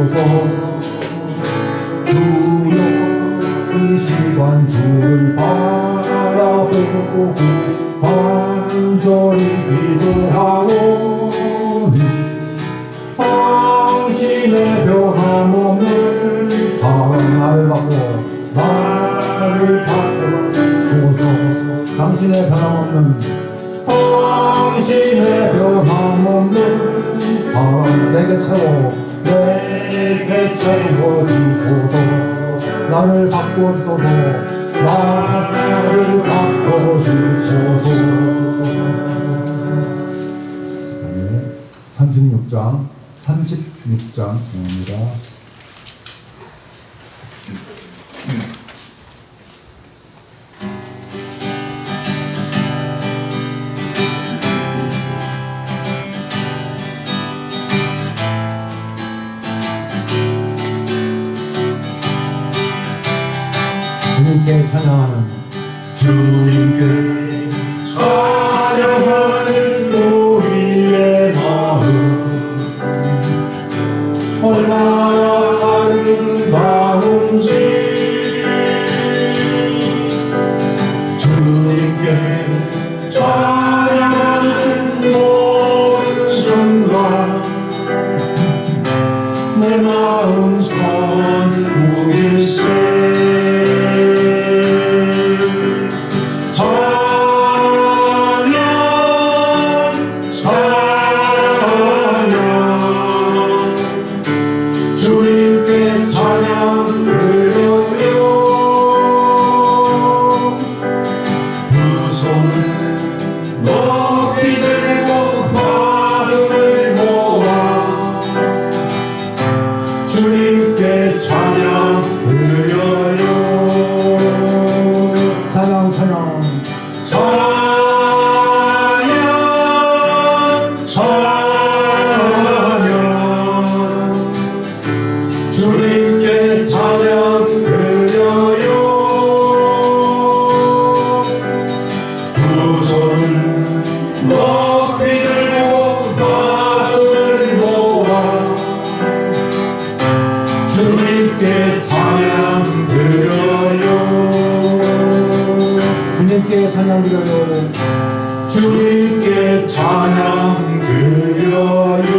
주소서. 주여 이 시간 주를 바라보고 간절히 기도하오니 당신의 변함없는 사랑 나를 받고 나를 바꾸소서. 당신의 변함없는 당신의 변함없는 사랑 내게 채워주소서. 나를 바꿔주소서. 나를 바꿔주소서. 36장 36장입니다. 주님께 찬양하는 우리의 마음 얼마나 아름다운지 주님께 찬양하는 모든 순간 내 마음 천국일세. 주님께 찬양 드려요. 찬양 찬양 찬양 찬양 주님께 찬양 드려요. 두 손을 높이 들고 마음을 모아 주님께 찬양 드려요. 주님께 찬양 드려요. 주님께 찬양 드려요.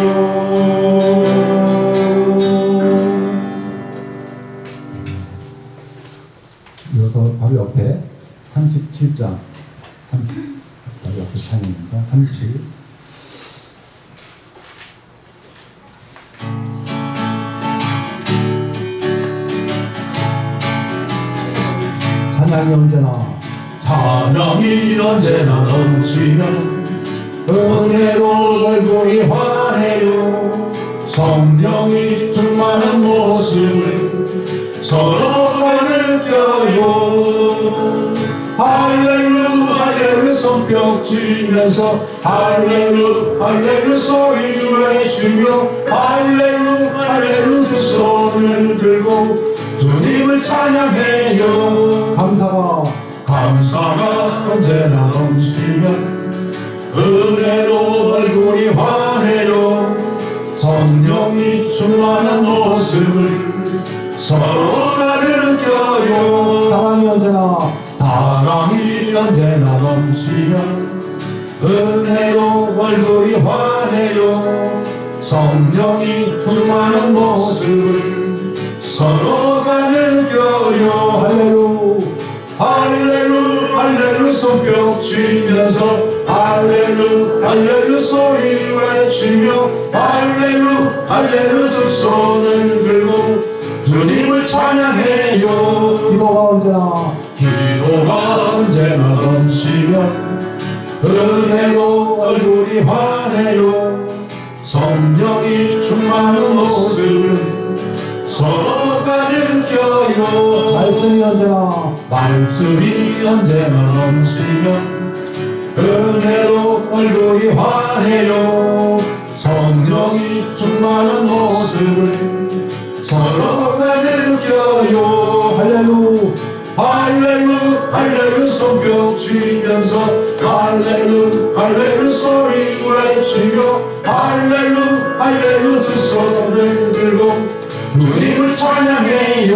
이어서 바로 옆에 37장 바로 옆에 찬양입니다. 37. 찬양이 언제나 넘치면 은혜로 얼굴이 환해요. 성령이 충만한 모습을 서로가 느껴요. 할렐루 할렐루 손뼉 치면서 할렐루 할렐루 소리 외치며 할렐루 할렐루 두 손을 들고 주님을 찬양해요. 감사가 언제나 넘치면 은혜로 얼굴이 환해요. 성령이 충만한 모습을 서로가 느껴요. 사랑이 언제나 넘치면 은혜로 얼굴이 환해요. 성령이 충만한 모습을 서로가 느껴요. 할렐루 할렐루 손뼉 치면서 할렐루 할렐루 소리 외치며 할렐루 할렐루 두 손을 들고 주님을 찬양해요. 기도가 언제나 넘치면 은혜로 얼굴이 환해요. 성령이 충만한 모습을 서로가 느껴요. 말씀이 언제나 넘치면 은혜로 얼굴이 환해요. 성령이 충만한 모습을 서로가 느껴요. 할렐루 할렐루 손뼉 치면서 할렐루 할렐루 소리 외치며 할렐루 할렐루 두 손을 들고 주님을 찬양해요.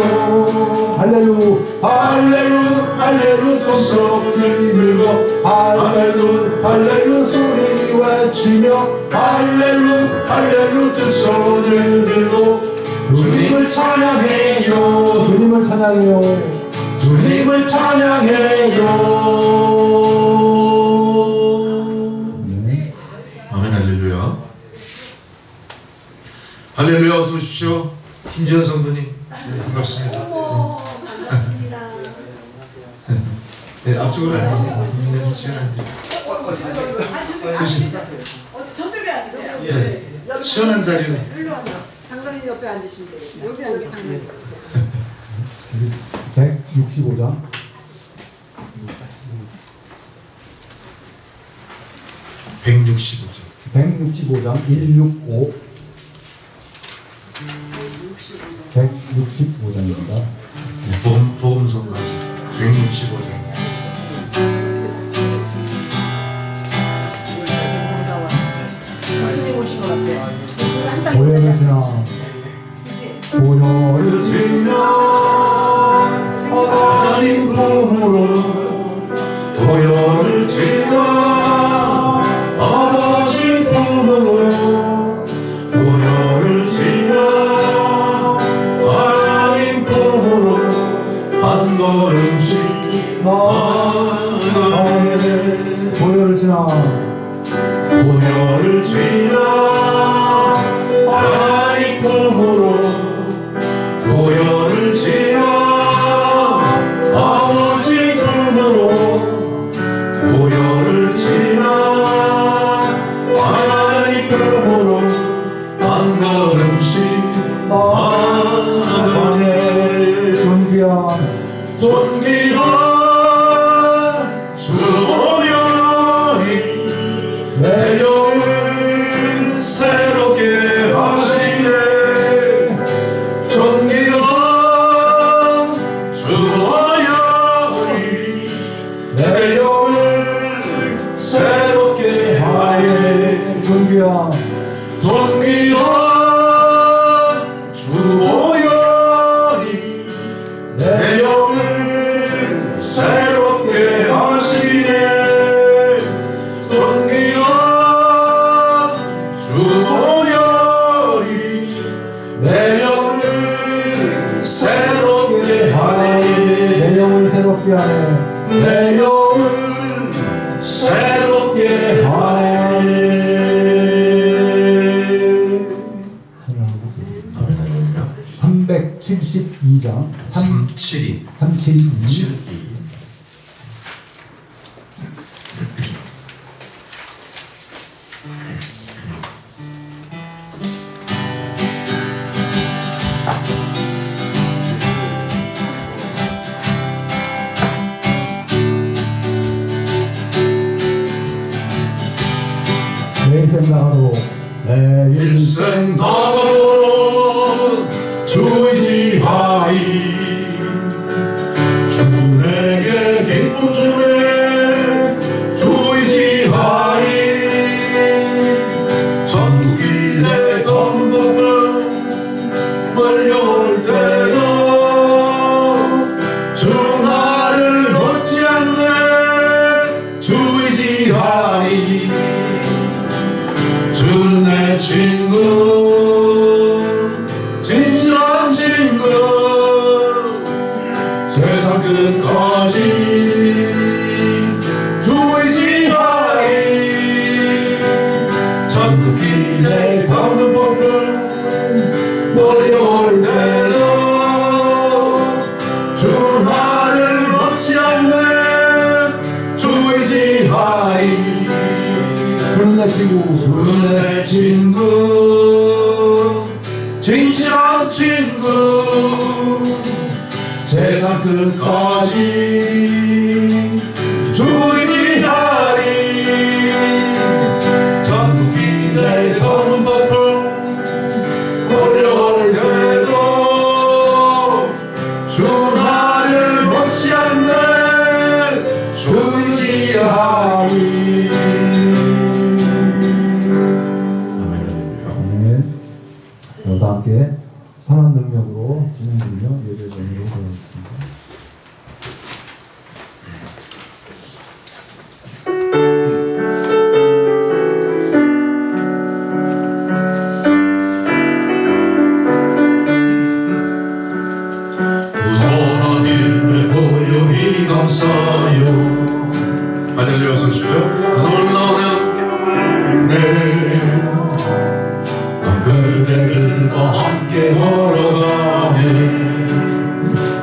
할렐루 할렐루 할렐루 두 손을 들고 할렐루 할렐루 소리 외치며 할렐루 할렐루 두 손을 들고 주님을 찬양해요. 주님을 찬양해요. 주님을 찬양해요. 네. 아멘. 할렐루야. 할렐루야. 어서 오십시오. 김지현 성도님 반갑습니다. 반갑습니다. 네, 앞쪽으로 앉으세요. 네, 시원한데. 조심. 저쪽에 앉으세요. 네, 시원한 자리로. 일로 와서 장로님 옆에 앉으시면 되겠다. 여기 앉으시면 165장 165죠. 165장 165 165장입니다. 보험성까지 165장. 교수님 오신 것 같아요. 항상 보혈을 지나 보혈을 지나 하나님 품으로 보혈을 지나 아버지 품으로 보혈을 지나 하나님 품으로 한 걸음씩 나아가네. 보혈을 지나 보혈을 지나 하나님 품으로 보혈을 지나 아버지 품으로 보혈을 지나 하나님 품으로 한 걸음씩 나아가네. 존귀한 존귀한 주 보혈이 내 영을 새롭게 하시네. 존귀한 주 보혈이 내 영을 새롭게 하네. 존귀한 존귀한 주 보혈이 내 영을 새롭게 하시네. 존귀한 주 보혈이 내 영을 새롭게 하네. 내 영을 새롭게 하네. 내 영을 새롭게 하네. 아멘. 372장 372 372 내 인생 나가도 내 일생 나가로 주 의지하리. 주 내게 기쁨 주네 주 의지하리. 천국이 내 건복을 몰려올 때도 주 나를 놓지 않네 주 의지하리. 주는 내 친구 진실한 친구 세상 끝까지 주 의지하리. 천국이 내 가는 법을 몰려올 때도 주 나를 놓지 않네 주 의지하리. 주는 내 친구 주는 내 친구 진실한 친구 세상 끝까지 주 의지하리. 천국이 내 걸음 법을 몰려올 때도 주 나를 놓지 않네 주 의지하리. 네. 다 함께 선한 능력 하루도 함께 걸어가네.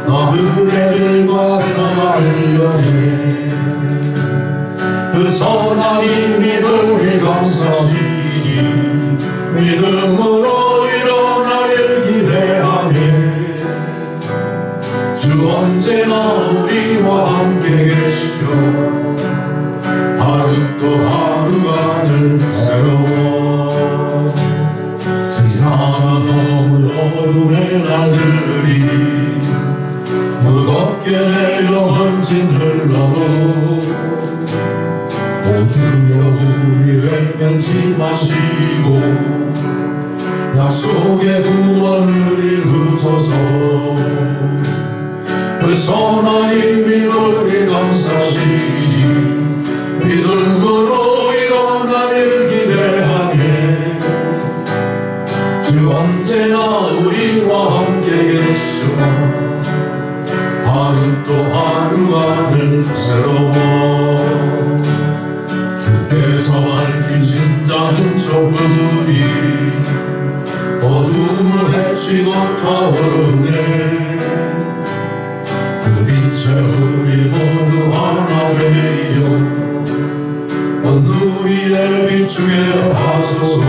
나 그대들과 생활하려네. 그 선한 이미를 감사시니 믿음으로 일어나 일 기대하네. 주 언제나 우리와 함께 계시오. 하루 또 하루가 늘 새로워. 지나간 너무 어둠의 날들이 무겁게 내려 먼진 흘러도 오주여 우리 외면치 마시고 약속의 구원을 이루소서. 그 선한 이미를 감사시니 믿음으로 일어나 일 기대하네. 주 언제나 우리와 함께 계시오. 하루 또 하루가 늘 새로워. 주께서 밝히신 자는 촛불이 어둠을 헤치고 타오르네. 그 빛에 우리 모두 하나 되어 온 우리의 비추게 하소서.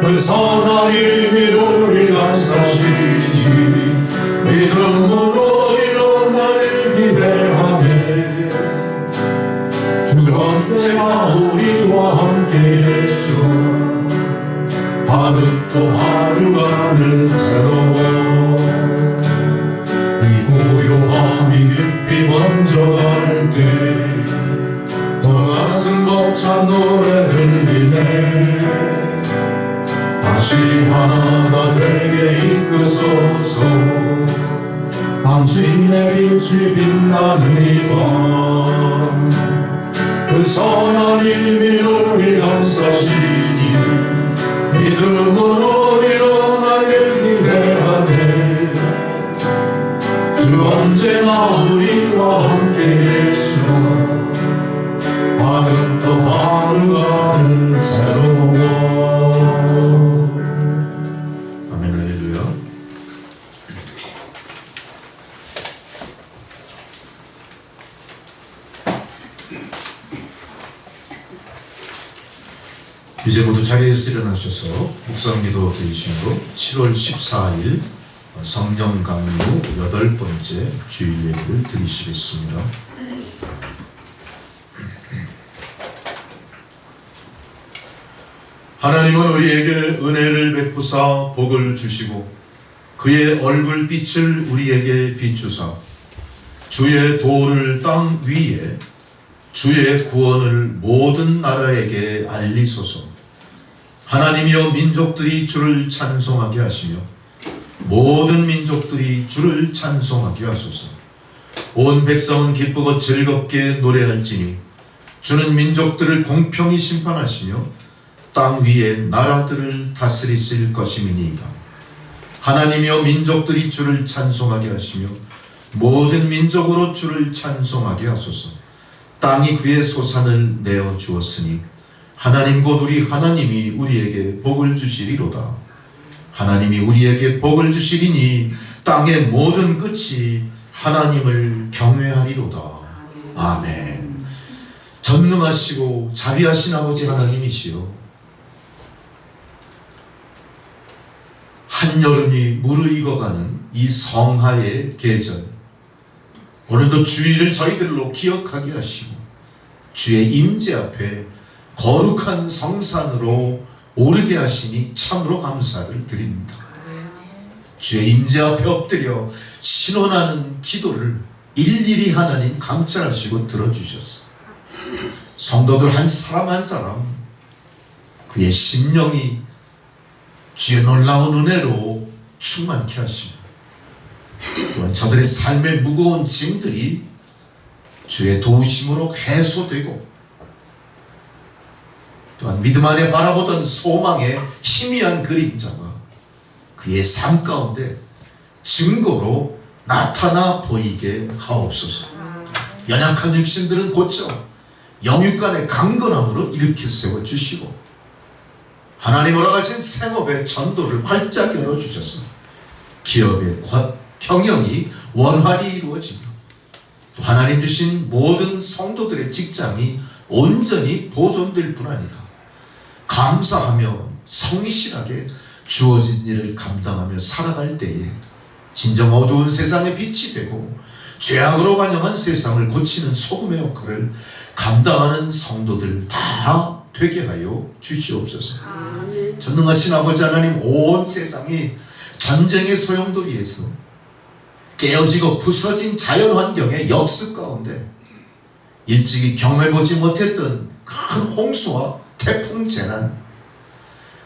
그 선한 이미 우리 감사시니 믿음으로 일어나 일 기대하네. 주 언제나 우리와 함께 계시오. 하루 또 하루가 늘 새로워. 이 고요함이 깊이 번져갈 때 더 가슴 벅찬 노래 들리네. 다시 하나가 되게 이끄소서. 당신의 빛이 빛나는 이 밤. 그 선한 이미 우리 감사시니 믿음으로 일어나 일 기대하네. 주 언제나 우리와 함께 계시오. 하루 또 하루가 늘 새로워. 아멘. 할렐루야. 이제 모두 자리에서 일어나셔서 묵상기도 드리시고 7월 14일 성령 강루 8번째 주일 예배를 드리시겠습니다. 하나님은 우리에게 은혜를 베푸사 복을 주시고 그의 얼굴빛을 우리에게 비추사 주의 도를 땅 위에 주의 구원을 모든 나라에게 알리소서. 하나님이여 민족들이 주를 찬송하게 하시며 모든 민족들이 주를 찬송하게 하소서. 온 백성은 기쁘고 즐겁게 노래할지니 주는 민족들을 공평히 심판하시며 땅 위에 나라들을 다스리실 것임이니이다. 하나님이여 민족들이 주를 찬송하게 하시며 모든 민족으로 주를 찬송하게 하소서. 땅이 그의 소산을 내어 주었으니 하나님 곧 우리 하나님이 우리에게 복을 주시리로다. 하나님이 우리에게 복을 주시리니 땅의 모든 끝이 하나님을 경외하리로다. 아멘. 전능하시고 자비하신 아버지 하나님이시여, 한여름이 무르익어가는 이 성하의 계절, 오늘도 주일을 저희들로 기억하게 하시고 주의 임재 앞에 거룩한 성산으로 오르게 하시니 참으로 감사를 드립니다. 주의 임재 앞에 엎드려 신원하는 기도를 일일이 하나님 감찰하시고 들어주셔서 성도들 한 사람 한 사람 그의 심령이 주의 놀라운 은혜로 충만케 하시고, 또한 저들의 삶의 무거운 짐들이 주의 도우심으로 해소되고, 또한 믿음 안에 바라보던 소망의 희미한 그림자가 그의 삶 가운데 증거로 나타나 보이게 하옵소서. 연약한 육신들은 고쳐 영육간의 강건함으로 일으켜 세워주시고, 하나님 허락하신 생업의 전도를 활짝 열어주셔서 기업의 경영이 원활히 이루어지며 또 하나님 주신 모든 성도들의 직장이 온전히 보존될 뿐 아니라 감사하며 성실하게 주어진 일을 감당하며 살아갈 때에 진정 어두운 세상의 빛이 되고 죄악으로 관영한 세상을 고치는 소금의 역할을 감당하는 성도들 다 되게 하여 주시옵소서. 전능하신 아버지 하나님, 온 세상이 전쟁의 소용돌이에서 깨어지고 부서진 자연환경의 역습 가운데 일찍이 경험해보지 못했던 큰 홍수와 태풍 재난,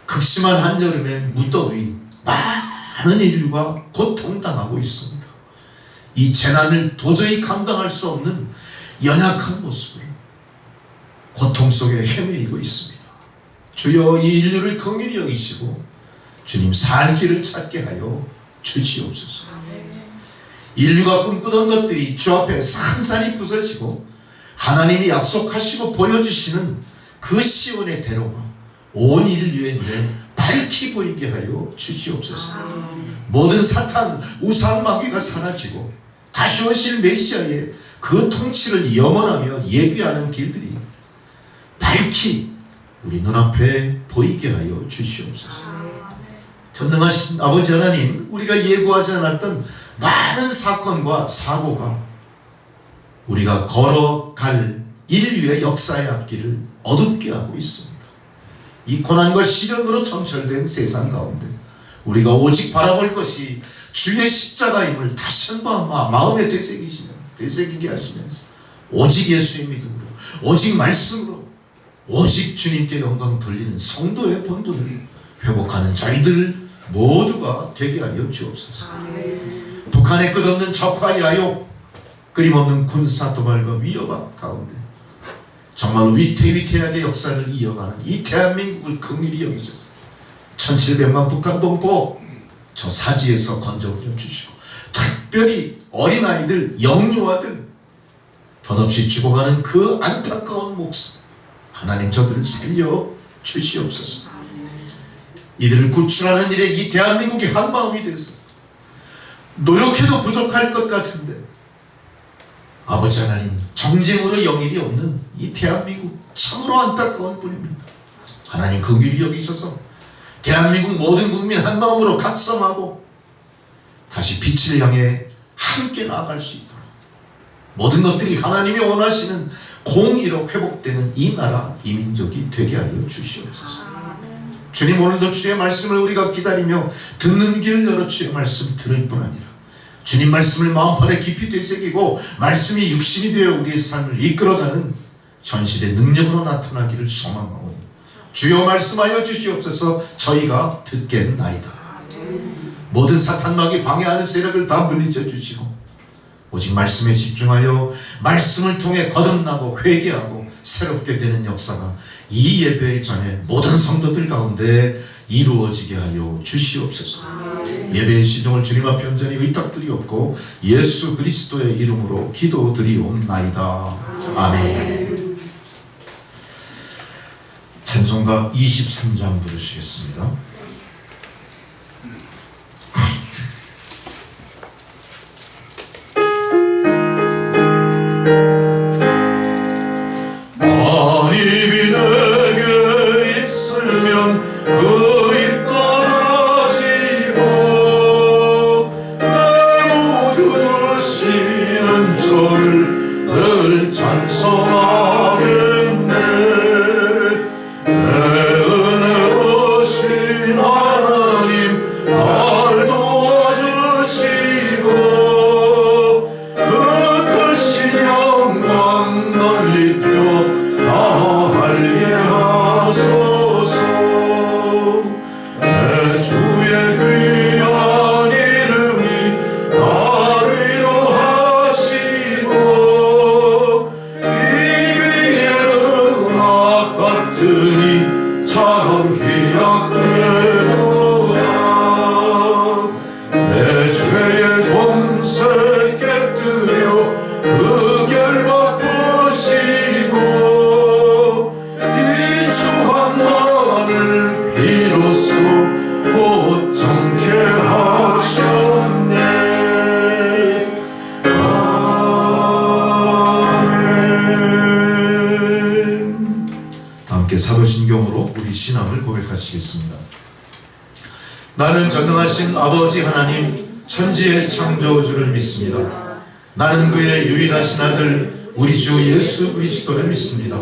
극심한 한여름의 무더위, 많은 인류가 고통당하고 있습니다. 이 재난을 도저히 감당할 수 없는 연약한 모습을 고통 속에 헤매이고 있습니다. 주여, 이 인류를 긍휼히 여기시고 주님 살 길을 찾게 하여 주시옵소서. 인류가 꿈꾸던 것들이 주 앞에 산산이 부서지고 하나님이 약속하시고 보여주시는 그 시온의 대로가 온 인류의 눈에 밝히 보이게 하여 주시옵소서. 모든 사탄 우상 마귀가 사라지고 다시 오실 메시아의 그 통치를 염원하며 예비하는 길들이 밝히 우리 눈앞에 보이게 하여 주시옵소서. 전능하신 아버지 하나님, 우리가 예고하지 않았던 많은 사건과 사고가 우리가 걸어갈 인류의 역사의 앞길을 어둡게 하고 있습니다. 이 고난과 시련으로 점철된 세상 가운데 우리가 오직 바라볼 것이 주의 십자가임을 다시 한번 마음에 되새기게 하시면서 오직 예수의 믿음으로, 오직 말씀으로, 오직 주님께 영광 돌리는 성도의 본분을 회복하는 저희들 모두가 되게 하여 주옵소서. 북한의 끝없는 적화 야욕, 끊임없는 군사 도발과 위협 가운데 정말 위태위태하게 역사를 이어가는 이 대한민국을 긍휼히 여기셔서 1700만 북한 동포 저 사지에서 건져올려 주시고, 특별히 어린아이들, 영유아들 덧없이 죽어가는 그 안타까운 목숨, 하나님 저들을 살려 주시옵소서. 이들을 구출하는 일에 이 대한민국이 한마음이 돼서 노력해도 부족할 것 같은데 아버지 하나님, 정쟁으로 영일이 없는 이 대한민국 참으로 안타까운 뿐입니다. 하나님 긍휼히 여기셔서 대한민국 모든 국민 한마음으로 각성하고 다시 빛을 향해 함께 나아갈 수 있도록 모든 것들이 하나님이 원하시는 공의로 회복되는 이 나라, 이 민족이 되게 하여 주시옵소서. 주님, 오늘도 주의 말씀을 우리가 기다리며 듣는 길을 열어 주의 말씀 들을 뿐 아니라 주님 말씀을 마음판에 깊이 되새기고 말씀이 육신이 되어 우리의 삶을 이끌어가는 현실의 능력으로 나타나기를 소망하오니 주여 말씀하여 주시옵소서. 저희가 듣겠나이다. 모든 사탄막이 방해하는 세력을 다 물리쳐 주시고 오직 말씀에 집중하여 말씀을 통해 거듭나고 회개하고 새롭게 되는 역사가 이 예배 전에 모든 성도들 가운데 이루어지게 하여 주시옵소서. 예배의 시종을 주님 앞에 온전히 의탁드리옵고 예수 그리스도의 이름으로 기도드리옵나이다. 아멘. 찬송가 23장 부르시겠습니다. 하나님이 내게 있으면 그 입 떨어지고 내 구주 되시는 저를 늘 찬송하겠네. 내 은혜로신 하나님 날 도와주시고 그 크신 영광 널리 다 알게 하소서. 주소서 곧 정케 하셨네. 아멘. 다 함께 사도신경으로 우리 신앙을 고백하시겠습니다. 나는 전능하신 아버지 하나님 천지의 창조주를 믿습니다. 나는 그의 유일하신 아들 우리 주 예수 그리스도를 믿습니다.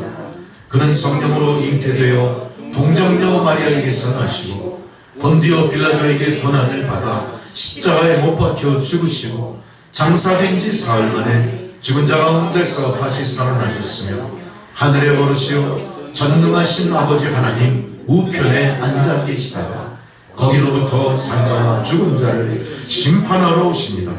그는 성령으로 잉태되어 동정녀 마리아에게서 나시고 본디오 빌라도에게 고난을 받아 십자가에 못 박혀 죽으시고 장사된 지 사흘 만에 죽은 자 가운데서 다시 살아나셨으며 하늘에 오르시어 전능하신 아버지 하나님 우편에 앉아 계시다가 거기로부터 산자와 죽은 자를 심판하러 오십니다.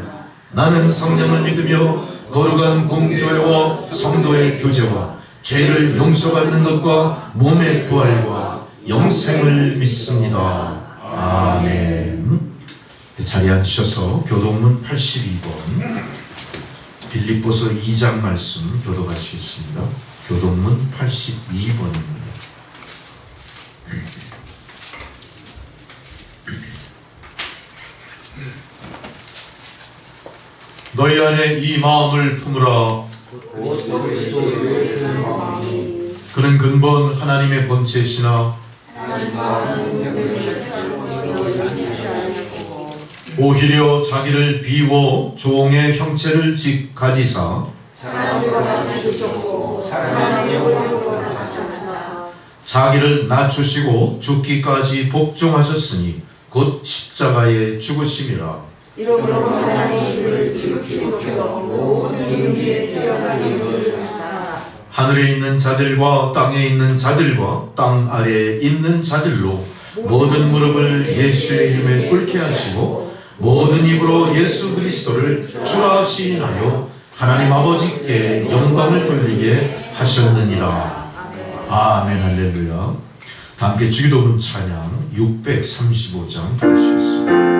나는 성령을 믿으며 거룩한 공교회와 성도의 교제와 죄를 용서받는 것과 몸의 부활과 영생을 믿습니다. 아멘. 자리에 앉으셔서 교동문 82번 빌립보서 2장 말씀 교독하시겠습니다. 교동문 82번입니다. 너희 안에 이 마음을 품으라. 그는 근본 하나님의 본체시나 오히려 자기를 비워 종의 형체를 가지사 자기를 낮추시고 죽기까지 복종하셨으니 곧 십자가에 죽으심이라. 이러므로 하나님이 그를 지극히 높여 모든 이름 위에 뛰어난 이름을 주사 하늘에 있는 자들과 땅에 있는 자들과 땅 아래에 있는 자들로 모든 무릎을 예수의 이름에 꿇게 하시고 모든 입으로 예수 그리스도를 주라 시인하여 하나님 아버지께 영광을 돌리게 하셨느니라. 아멘. 할렐루야. 다 함께 주기도문 찬양 635장 부르시겠습니다.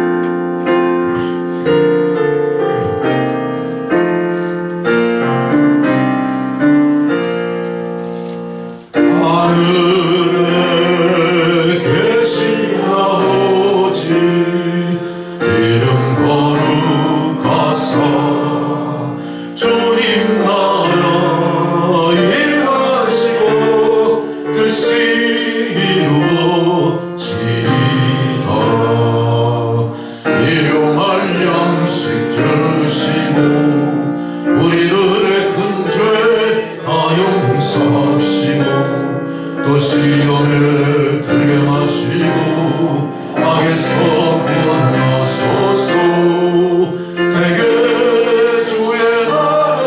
하늘에 계신 아버지 이름 거룩하사 주님 나라 임하시고 뜻이 이루어지이다. 일용할 양식 주시고 우리들의 큰 죄 다 용서하시고 또 시험에 들게 마시고 악에서 구원하소서. 대개 주의 나라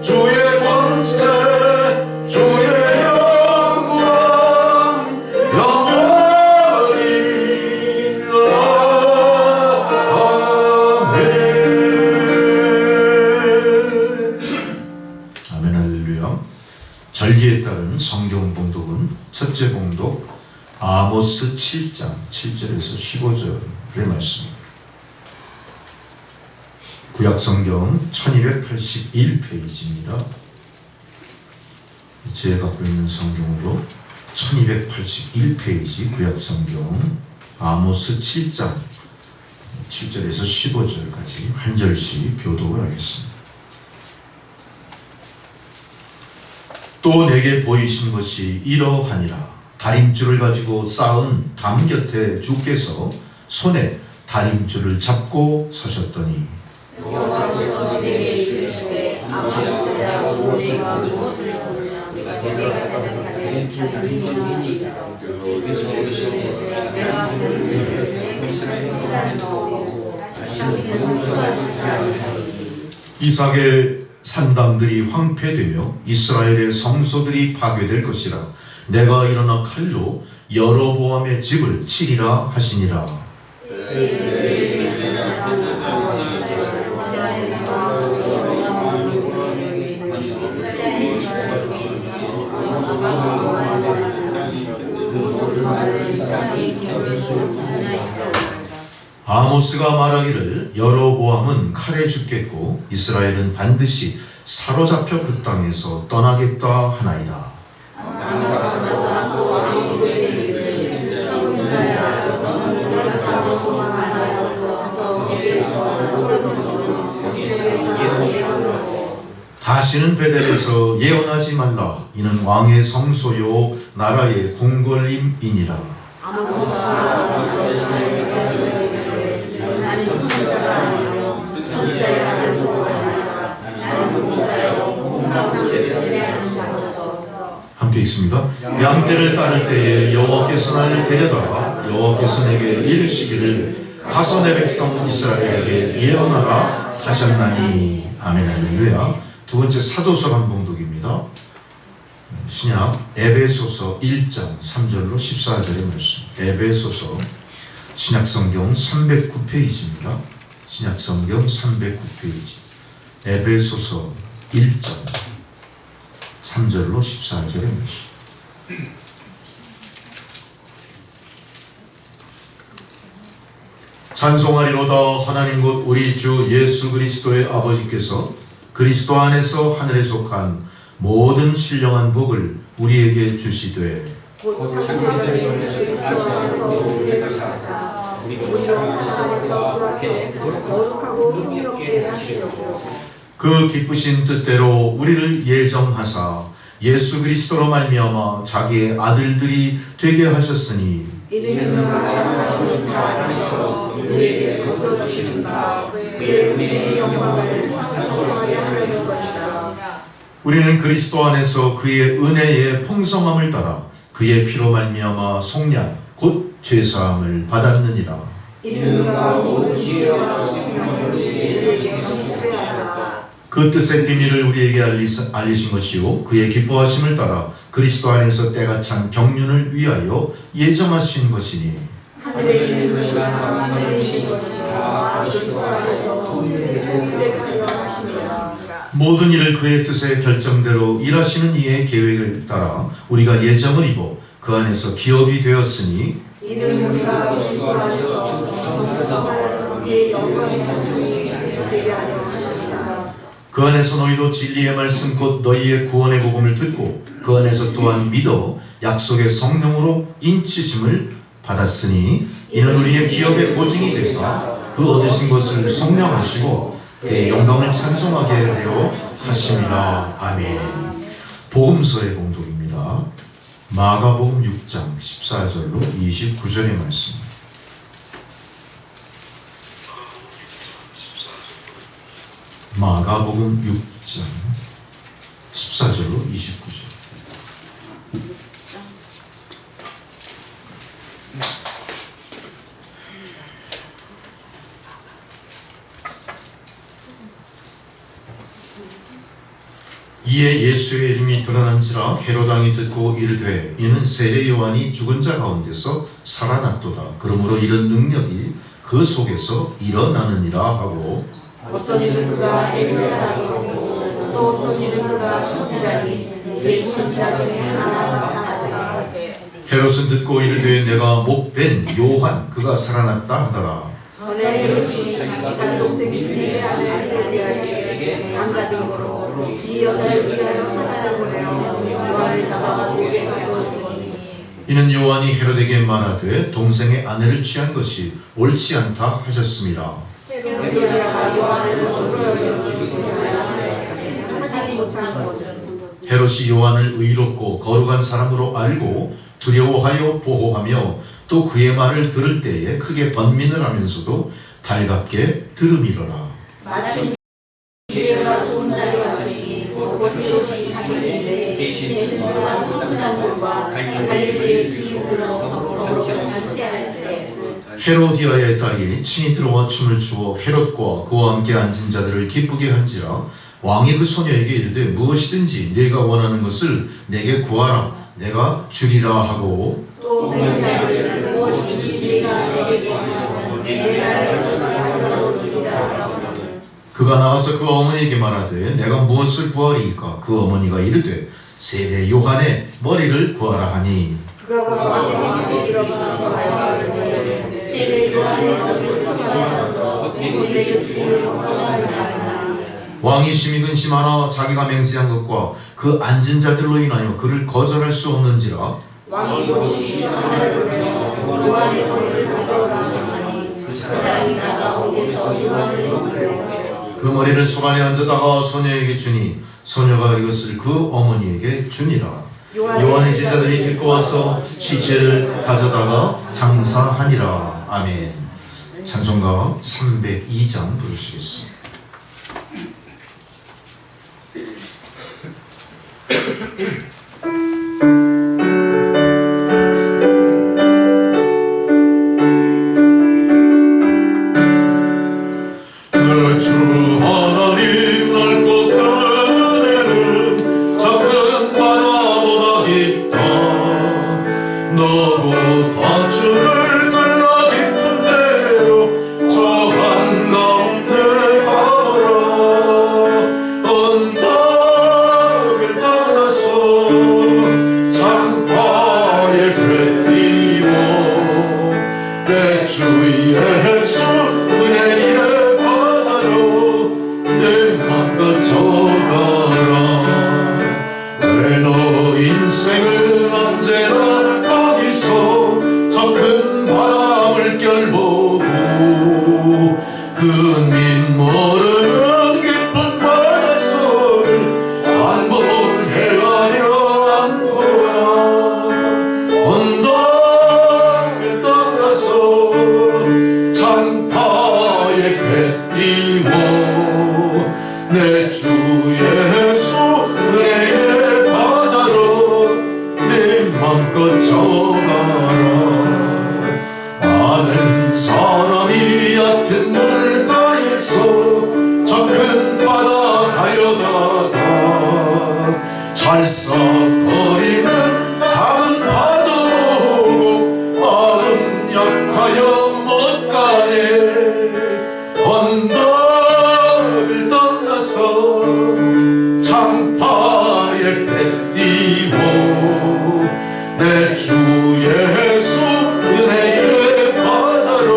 주의 권세 주의 영광 영원히 아멘. 아멘. 할렐루야. 절기에 따른 성경 봉독은 첫째 봉독 아모스 7장 7절에서 15절의 말씀입니다. 구약성경 1281페이지입니다. 제가 갖고 있는 성경으로 1281페이지 구약성경 아모스 7장 7절에서 15절까지 한 절씩 교독을 하겠습니다. 또 내게 보이신 것이 이러하니라. 다림줄을 가지고 쌓은 담 곁에 주께서 손에 다림줄을 잡고 서셨더니 여호와께서 내게 이르시되 아모스라고 내가 무엇을 보느냐 내가 대답하되 내가 이삭의 산당들이 황폐되며 이스라엘의 성소들이 파괴될 것이라. 내가 일어나 칼로 여로보암의 집을 치리라 하시니라. 아모스가 말하기를 여로보암은 칼에 죽겠고 이스라엘은 반드시 사로잡혀 그 땅에서 떠나겠다 하나이다. 다시는 베델에서 예언하지 말라. 이는 왕의 성소요 나라의 궁궐임이니라. 나는 선자가 아니요 선자의 하나님도 아니라 나는 공자요 공감을 지배하는 자로서. 함께 있습니다. 양떼를 따를 때에 여호와께서 나를 데려다가 여호와께서 내게 이르시기를 가서 내 백성 이스라엘에게 예언하라 하셨나니. 아멘. 할렐루야. 두 번째 사도서관 봉독입니다. 신약 에베소서 1장 3절로 14절의 말씀. 에베소서 신약성경 309페이지입니다. 신약성경 309페이지. 에베소서 1장 3절로 14절의 말씀. 찬송하리로다. 하나님 곧 우리 주 예수 그리스도의 아버지께서 그리스도 안에서 하늘에 속한 모든 신령한 복을 우리에게 주시되 곧 창세전에 그리스도 안에서 우리를 부르사 우리로 세상에서 그 앞에 거룩하고 흠이 없게 하시려고 그 기쁘신 뜻대로 우리를 예정하사 예수 그리스도로 말미암아 자기의 아들들이 되게 하셨으니 이는 그가 사랑하시는 자 안에서 우리에게 거둬주시는 바 그의 은혜의 영광을 찬송하게 하려는 것이다. 우리는 그리스도 안에서 그의 은혜의 풍성함을 따라 그의 피로 말미암아 속량 곧 죄사함을 받았느니라. 이는 그가 모든 지혜와 성령을 우리에게 감수해 하사 그 뜻의 비밀을 우리에게 알리신 것이요 그의 기뻐하심을 따라 그리스도 안에서 때가 찬 경륜을 위하여 예정하신 것이니 하늘에 있는 것이나 하늘에 있는 것이나 그리스도 안에서 우리를 복되게 하려 하시니라. 모든 일을 그의 뜻의 결정대로 일하시는 이의 계획을 따라 우리가 예정을 입어 그 안에서 기업이 되었으니 이는 우리가 그리스도 안에서 정부터 말하는 그의 영광의 찬송이 되게 하려 하시니라. 그 안에서 너희도 진리의 말씀 곧 너희의 구원의 복음을 듣고 그 안에서 또한 믿어 약속의 성령으로 인치심을 받았으니 이는 우리의 기업의 보증이 되사 그 얻으신 것을 성령하시고 그의 영광을 찬송하게 하려 하심이라. 아멘. 복음서의 봉독입니다. 마가복음 6장 14절로 29절의 말씀. 마가복음 6장 14절로 29절. 이에 예수의 이름이 드러난지라 헤롯 왕이 듣고 이르되 이는 세례 요한이 죽은 자 가운데서 살아났도다. 그러므로 이런 능력이 그 속에서 일어나느니라 하고 어떤 이는 그가 엘리야라고 하고 또 어떤 이는 그가 선지자니 네 선지자 중에 하나가 하더라. 헤롯은 듣고 이르되 내가 못 뵌 요한 그가 살아났다 하더라. 전에 헤롯이 자기 동생 빌립의 아내 헤로디아에게 장가들므로 이 여자를 위하여 사람을 보내어 요한을 잡아 목에 가두었으니 이는 요한이 헤롯에게 말하되 동생의 아내를 취한 것이 옳지 않다 하셨습니다. 헤로디아가 요한을 손으로 여겨 죽이려 하지 못한 것은 헤롯이 요한을 의롭고 거룩한 사람으로 알고 두려워하여 보호하며 또 그의 말을 들을 때에 크게 번민을 하면서도 달갑게 들음이러라. 마침 기회가 좋은 날이 왔으니 곧 헤롯이 자기의 대신들과 청소년들과 갈릴리의 귀인들로 더불어 잔치하였으니 헤로디아의 딸이 친히 들어와 춤을 추어 헤롯과 그와 함께 앉은 자들을 기쁘게 한지라. 왕이 그 소녀에게 이르되 무엇이든지 네가 원하는 것을 내게 구하라 내가 주리라 하고 또 백사를 무엇이든지 네가 내게 구하면 내 나라에서 가져다도 주리라 하고 그가 나와서 그 어머니에게 말하되 내가 무엇을 구하리이까. 그 어머니가 이르되 세례 요한의 머리를 구하라 하니 그가 왕에게 이르러 가하여 세례 요한의 머리를 쏟아내서 내게 주기를 원하노라. 왕이 심히 근심하나 자기가 맹세한 것과 그 앉은 자들로 인하여 그를 거절할 수 없는지라. 왕이 보시니 하나를 보내어 요한의 머리를 가져오라 하니 그 사람이 나가 옥에서 요한을 부르되 그 머리를 손안에 얹어다가 소녀에게 주니 소녀가 이것을 그 어머니에게 주니라. 요한의 제자들이 데리고 와서 시체를 가져다가 장사하니라. 아멘. 찬송가 302장 부르시겠습니다. 주 하나님 넓고 큰 은혜는 저 큰 바다보다 깊다. 너도 밧줄을 끌어 깊은 데로 저 한가운데 가보라. 언덕을 떠나서 장파에 배 띄워 내 주 예수 은혜의 내 맘껏 져가라. 왜 너 인생은 언제나 거기서 저 큰 바람을 결보고 그 민 모르는 깊은 바닷속을 안 본 해가려 안 보라. 언덕을 떠나서 장파에 배 띄워 내 주 예수 은혜의 바다로 내 맘껏 져가라. 많은 사람이 얕은 물가에서 저 큰 바다 가려다가 찰싹거리는 작은 파도로 마음 약하여 못 가네. 언덕을 떠나서 장파에 배 띄워 내 주 예수 은혜의 바다로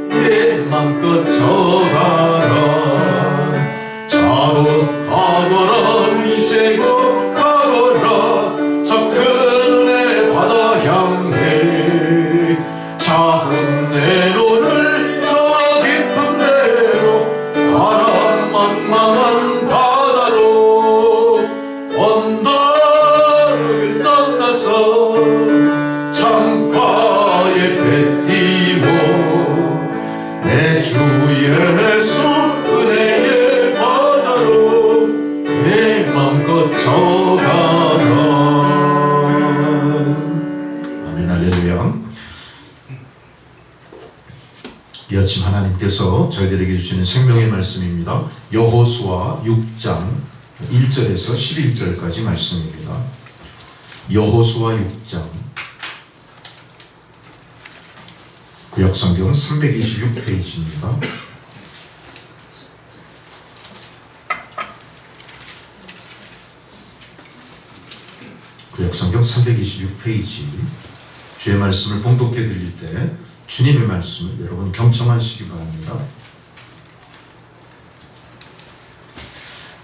내 맘껏 져가라. 자복하거라 이제고 가거라. 저 큰 은혜 바다 향해 작은 내 노를 저 깊은 데로 가라. 망망한 바다로 언덕을 떠나서 장파에 배 띄워 내 주 예수 은혜의 바다로 내 맘껏 져가라. 아멘. 할렐루야. 이 아침 하나님께서 저희들에게 주시는 생명의 말씀입니다. 여호수아 6장 1절에서 11절까지 말씀입니다. 여호수아 6장 구약성경 326페이지입니다. 구약성경 326페이지. 주의 말씀을 봉독해 드릴 때 주님의 말씀을 여러분 경청하시기 바랍니다.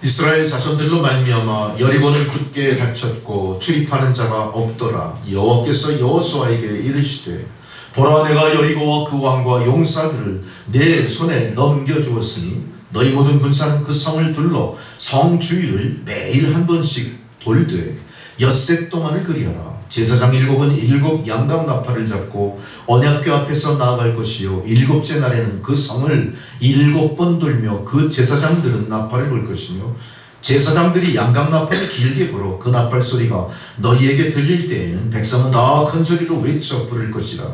이스라엘 자손들로 말미암아 여리고는 굳게 닫혔고 출입하는 자가 없더라. 여호와께서 여호수아에게 이르시되 보라, 내가 여리고와 그 왕과 용사들을 내 손에 넘겨주었으니 너희 모든 군사는 그 성을 둘러 성 주위를 매일 한 번씩 돌되 엿새 동안을 그리하라. 제사장 7은 7 양각 나팔을 잡고 언약궤 앞에서 나아갈 것이요 7째 날에는 그 성을 7번 돌며 그 제사장들은 나팔을 불 것이며 제사장들이 양각 나팔을 길게 불어 그 나팔 소리가 너희에게 들릴 때에는 백성은 다 큰 소리로 외쳐 부를 것이라.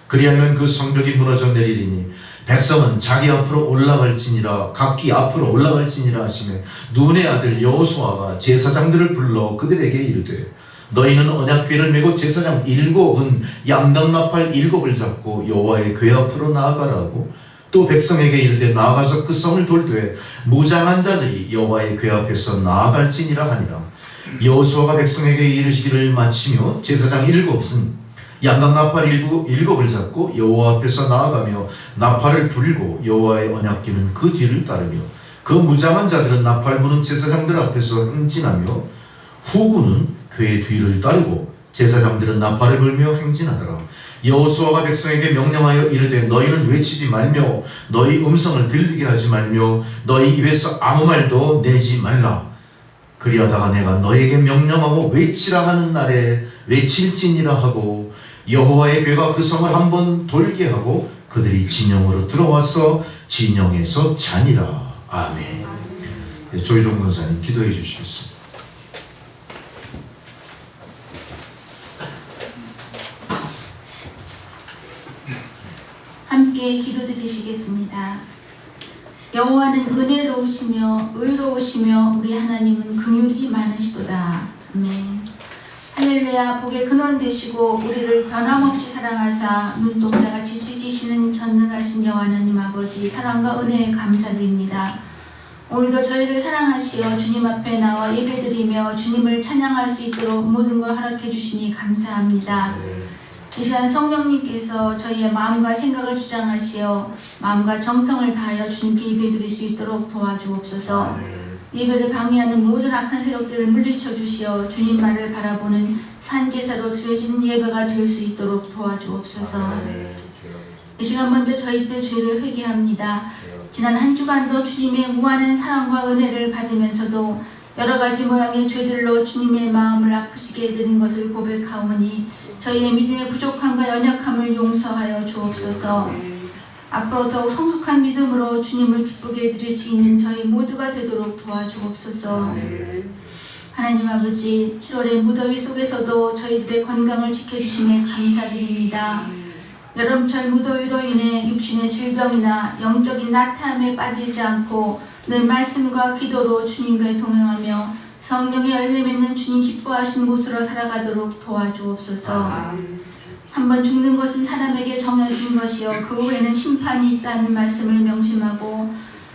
그리하면 그 성벽이 무너져 내리리니 백성은 자기 앞으로 올라갈지니라 각기 앞으로 올라갈지니라 하시매 눈의 아들 여호수아가 제사장들을 불러 그들에게 이르되 너희는 언약궤를 메고 제사장 7은 양각 나팔 7을 잡고 여호와의 궤 앞으로 나아가라고 또 백성에게 이르되 나아가서 그 성을 돌되 무장한 자들이 여호와의 궤 앞에서 나아갈지니라 하니라. 여호수아가 백성에게 이르시기를 마치며 제사장 7은 양각 나팔 7을 잡고 여호와 앞에서 나아가며 나팔을 불고 여호와의 언약궤는 그 뒤를 따르며 그 무장한 자들은 나팔 부는 제사장들 앞에서 행진하며 후군은 궤의 뒤를 따르고 제사장들은 나팔을 불며 행진하더라. 여호수아가 백성에게 명령하여 이르되 너희는 외치지 말며 너희 음성을 들리게 하지 말며 너희 입에서 아무 말도 내지 말라. 그리하다가 내가 너에게 명령하고 외치라 하는 날에 외칠지니라 하고 여호와의 괴가 그 성을 한번 돌게 하고 그들이 진영으로 들어와서 진영에서 자니라. 아멘. 네, 조희종 권사님 기도해 주시겠습니다. 함께 기도드리시겠습니다. 여호와는 은혜로우시며 의로우시며 우리 하나님은 긍휼이 많으시도다. 아멘. 할렐루야. 복의 근원 되시고 우리를 변함없이 사랑하사 눈동자같이 지키시는 전능하신 여호와 하나님 아버지, 사랑과 은혜에 감사드립니다. 오늘도 저희를 사랑하시어 주님 앞에 나와 예배드리며 주님을 찬양할 수 있도록 모든 걸 허락해 주시니 감사합니다. 이 시간 성령님께서 저희의 마음과 생각을 주장하시어 마음과 정성을 다하여 주님께 예배드릴 수 있도록 도와주옵소서. 예배를 방해하는 모든 악한 세력들을 물리쳐 주시어 주님 말을 바라보는 산제사로 드려지는 예배가 될 수 있도록 도와주옵소서. 이 시간 먼저 저희들의 죄를 회개합니다. 지난 한 주간도 주님의 무한한 사랑과 은혜를 받으면서도 여러 가지 모양의 죄들로 주님의 마음을 아프시게 해드린 것을 고백하오니 저희의 믿음의 부족함과 연약함을 용서하여 주옵소서. 앞으로 더욱 성숙한 믿음으로 주님을 기쁘게 해드릴 수 있는 저희 모두가 되도록 도와주옵소서. 하나님 아버지, 7월의 무더위 속에서도 저희들의 건강을 지켜주심에 감사드립니다. 여름철 무더위로 인해 육신의 질병이나 영적인 나태함에 빠지지 않고 늘 말씀과 기도로 주님과 동행하며 성령의 열매 맺는 주님 기뻐하신 모습으로 살아가도록 도와주옵소서. 한번 죽는 것은 사람에게 정해진 것이요 그 후에는 심판이 있다는 말씀을 명심하고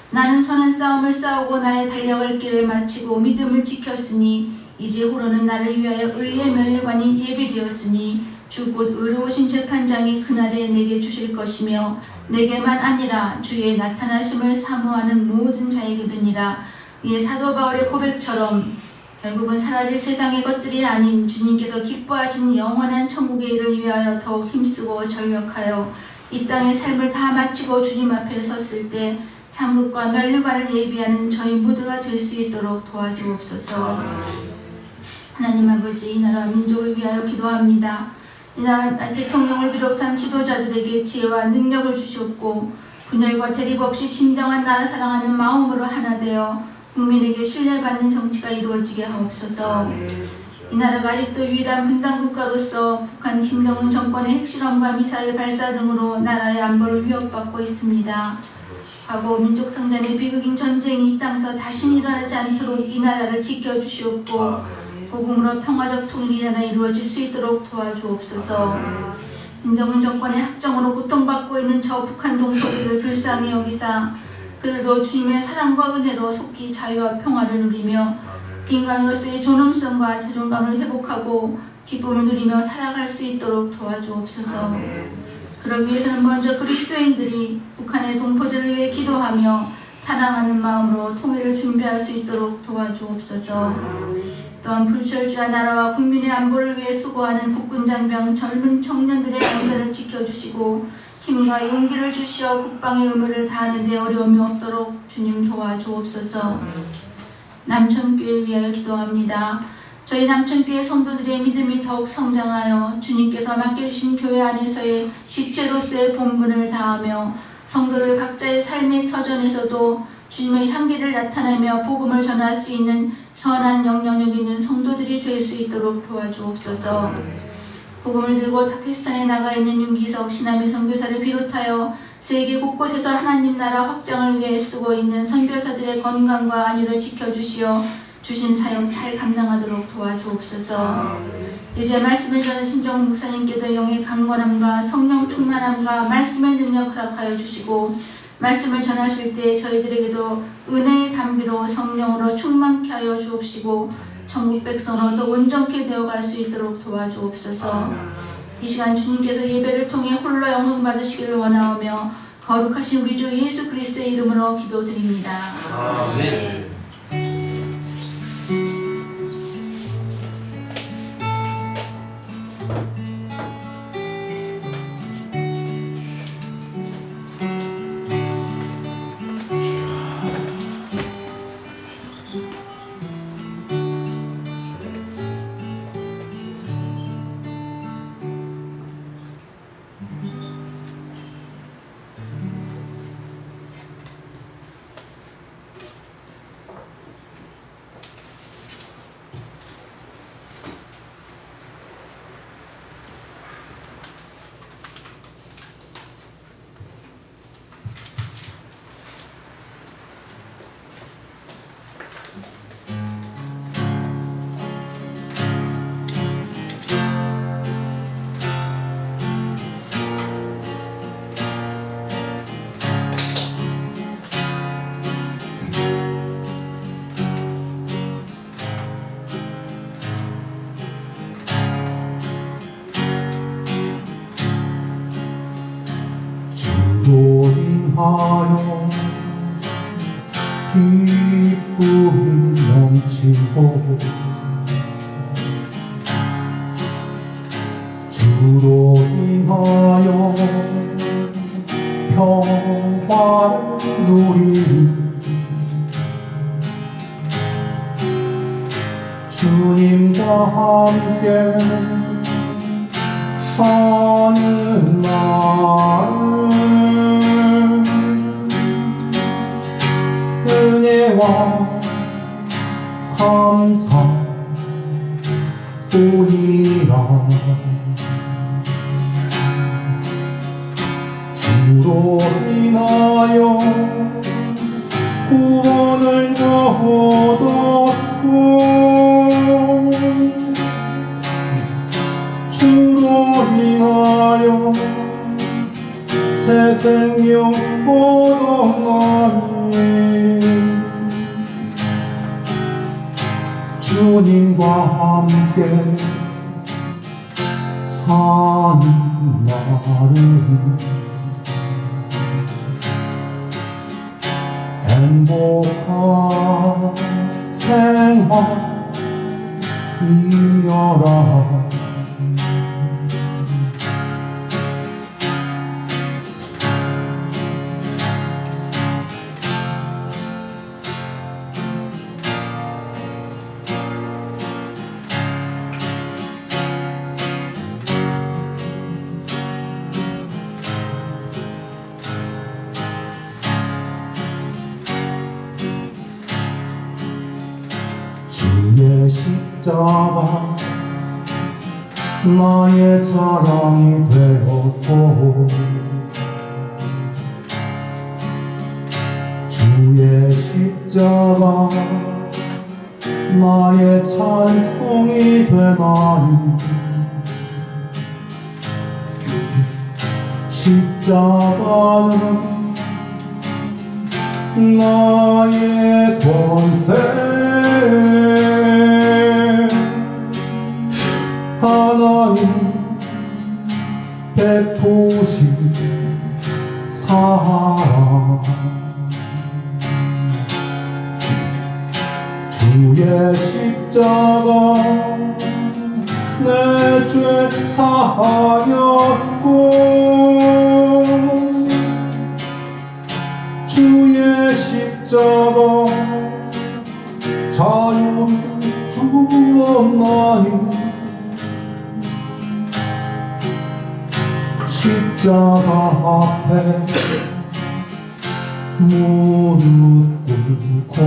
나는 선한 싸움을 싸우고 나의 달려갈 길을 마치고 믿음을 지켰으니 이제 후로는 나를 위하여 의의 멸관이 예비되었으니 주 곧 의로우신 재판장이 그날에 내게 주실 것이며 내게만 아니라 주의 나타나심을 사모하는 모든 자에게니라. 이에 사도 바울의 고백처럼 결국은 사라질 세상의 것들이 아닌 주님께서 기뻐하신 영원한 천국의 일을 위하여 더욱 힘쓰고 전력하여 이 땅의 삶을 다 마치고 주님 앞에 섰을 때 상급과 멸류관을 예비하는 저희 모두가 될 수 있도록 도와주옵소서. 하나님 아버지, 이 나라와 민족을 위하여 기도합니다. 이 나라 대통령을 비롯한 지도자들에게 지혜와 능력을 주시옵고 분열과 대립 없이 진정한 나라 사랑하는 마음으로 하나 되어 국민에게 신뢰받는 정치가 이루어지게 하옵소서. 이 나라가 아직도 유일한 분단 국가로서 북한 김정은 정권의 핵실험과 미사일 발사 등으로 나라의 안보를 위협받고 있습니다. 과거 민족성전의 비극인 전쟁이 이 땅에서 다시 일어나지 않도록 이 나라를 지켜주시옵고 복음으로 평화적 통일이 나라 이루어질 수 있도록 도와주옵소서. 김정은 정권의 학정으로 고통받고 있는 저 북한 동포들을 불쌍히 여기사 그들도 주님의 사랑과 은혜로 속히 자유와 평화를 누리며 인간으로서의 존엄성과 자존감을 회복하고 기쁨을 누리며 살아갈 수 있도록 도와주옵소서. 그러기 위해서는 먼저 그리스도인들이 북한의 동포들을 위해 기도하며 사랑하는 마음으로 통일을 준비할 수 있도록 도와주옵소서. 또한 불철주야 나라와 국민의 안보를 위해 수고하는 국군장병 젊은 청년들의 안전을 지켜주시고 힘과 용기를 주시어 국방의 의무를 다하는 데 어려움이 없도록 주님 도와주옵소서. 남천교회를 위하여 기도합니다. 저희 남천교회 성도들의 믿음이 더욱 성장하여 주님께서 맡겨주신 교회 안에서의 지체로서의 본분을 다하며 성도들 각자의 삶의 터전에서도 주님의 향기를 나타내며 복음을 전할 수 있는 선한 영향력 있는 성도들이 될 수 있도록 도와주옵소서. 복음을 들고 파키스탄에 나가 있는 윤기석 신남의 선교사를 비롯하여 세계 곳곳에서 하나님 나라 확장을 위해 쓰고 있는 선교사들의 건강과 안위를 지켜주시어 주신 사역 잘 감당하도록 도와주옵소서. 이제 말씀을 전하신 정 목사님께도 영의 강건함과 성령 충만함과 말씀의 능력 허락하여 주시고 말씀을 전하실 때 저희들에게도 은혜의 담비로 성령으로 충만케 하여 주옵시고 천국 백성으로 더 온전케 되어갈 수 있도록 도와주옵소서. 이 시간 주님께서 예배를 통해 홀로 영광 받으시기를 원하오며 거룩하신 우리 주 예수 그리스도의 이름으로 기도드립니다. 아멘. 인하여 기쁨이 넘치고 주로 인하여 평화를 누리니 주님과 함께 사는 날을 은혜와 감사뿐이라. 주로 인하여 구원을 얻었고 주로 인하여 새 생명 얻었나니 주님과 함께 사는 날은 행복한 생활이여라. 주의 십자가 나의 자랑이 되었고 주의 십자가 나의 찬송이 되나니 십자가는 나의 권세 하나님 베푸신 사랑 주의 십자가 내 죄 사하였고 주의 십자가 자유를 주었나니 십자가 앞에 무릎 꿇고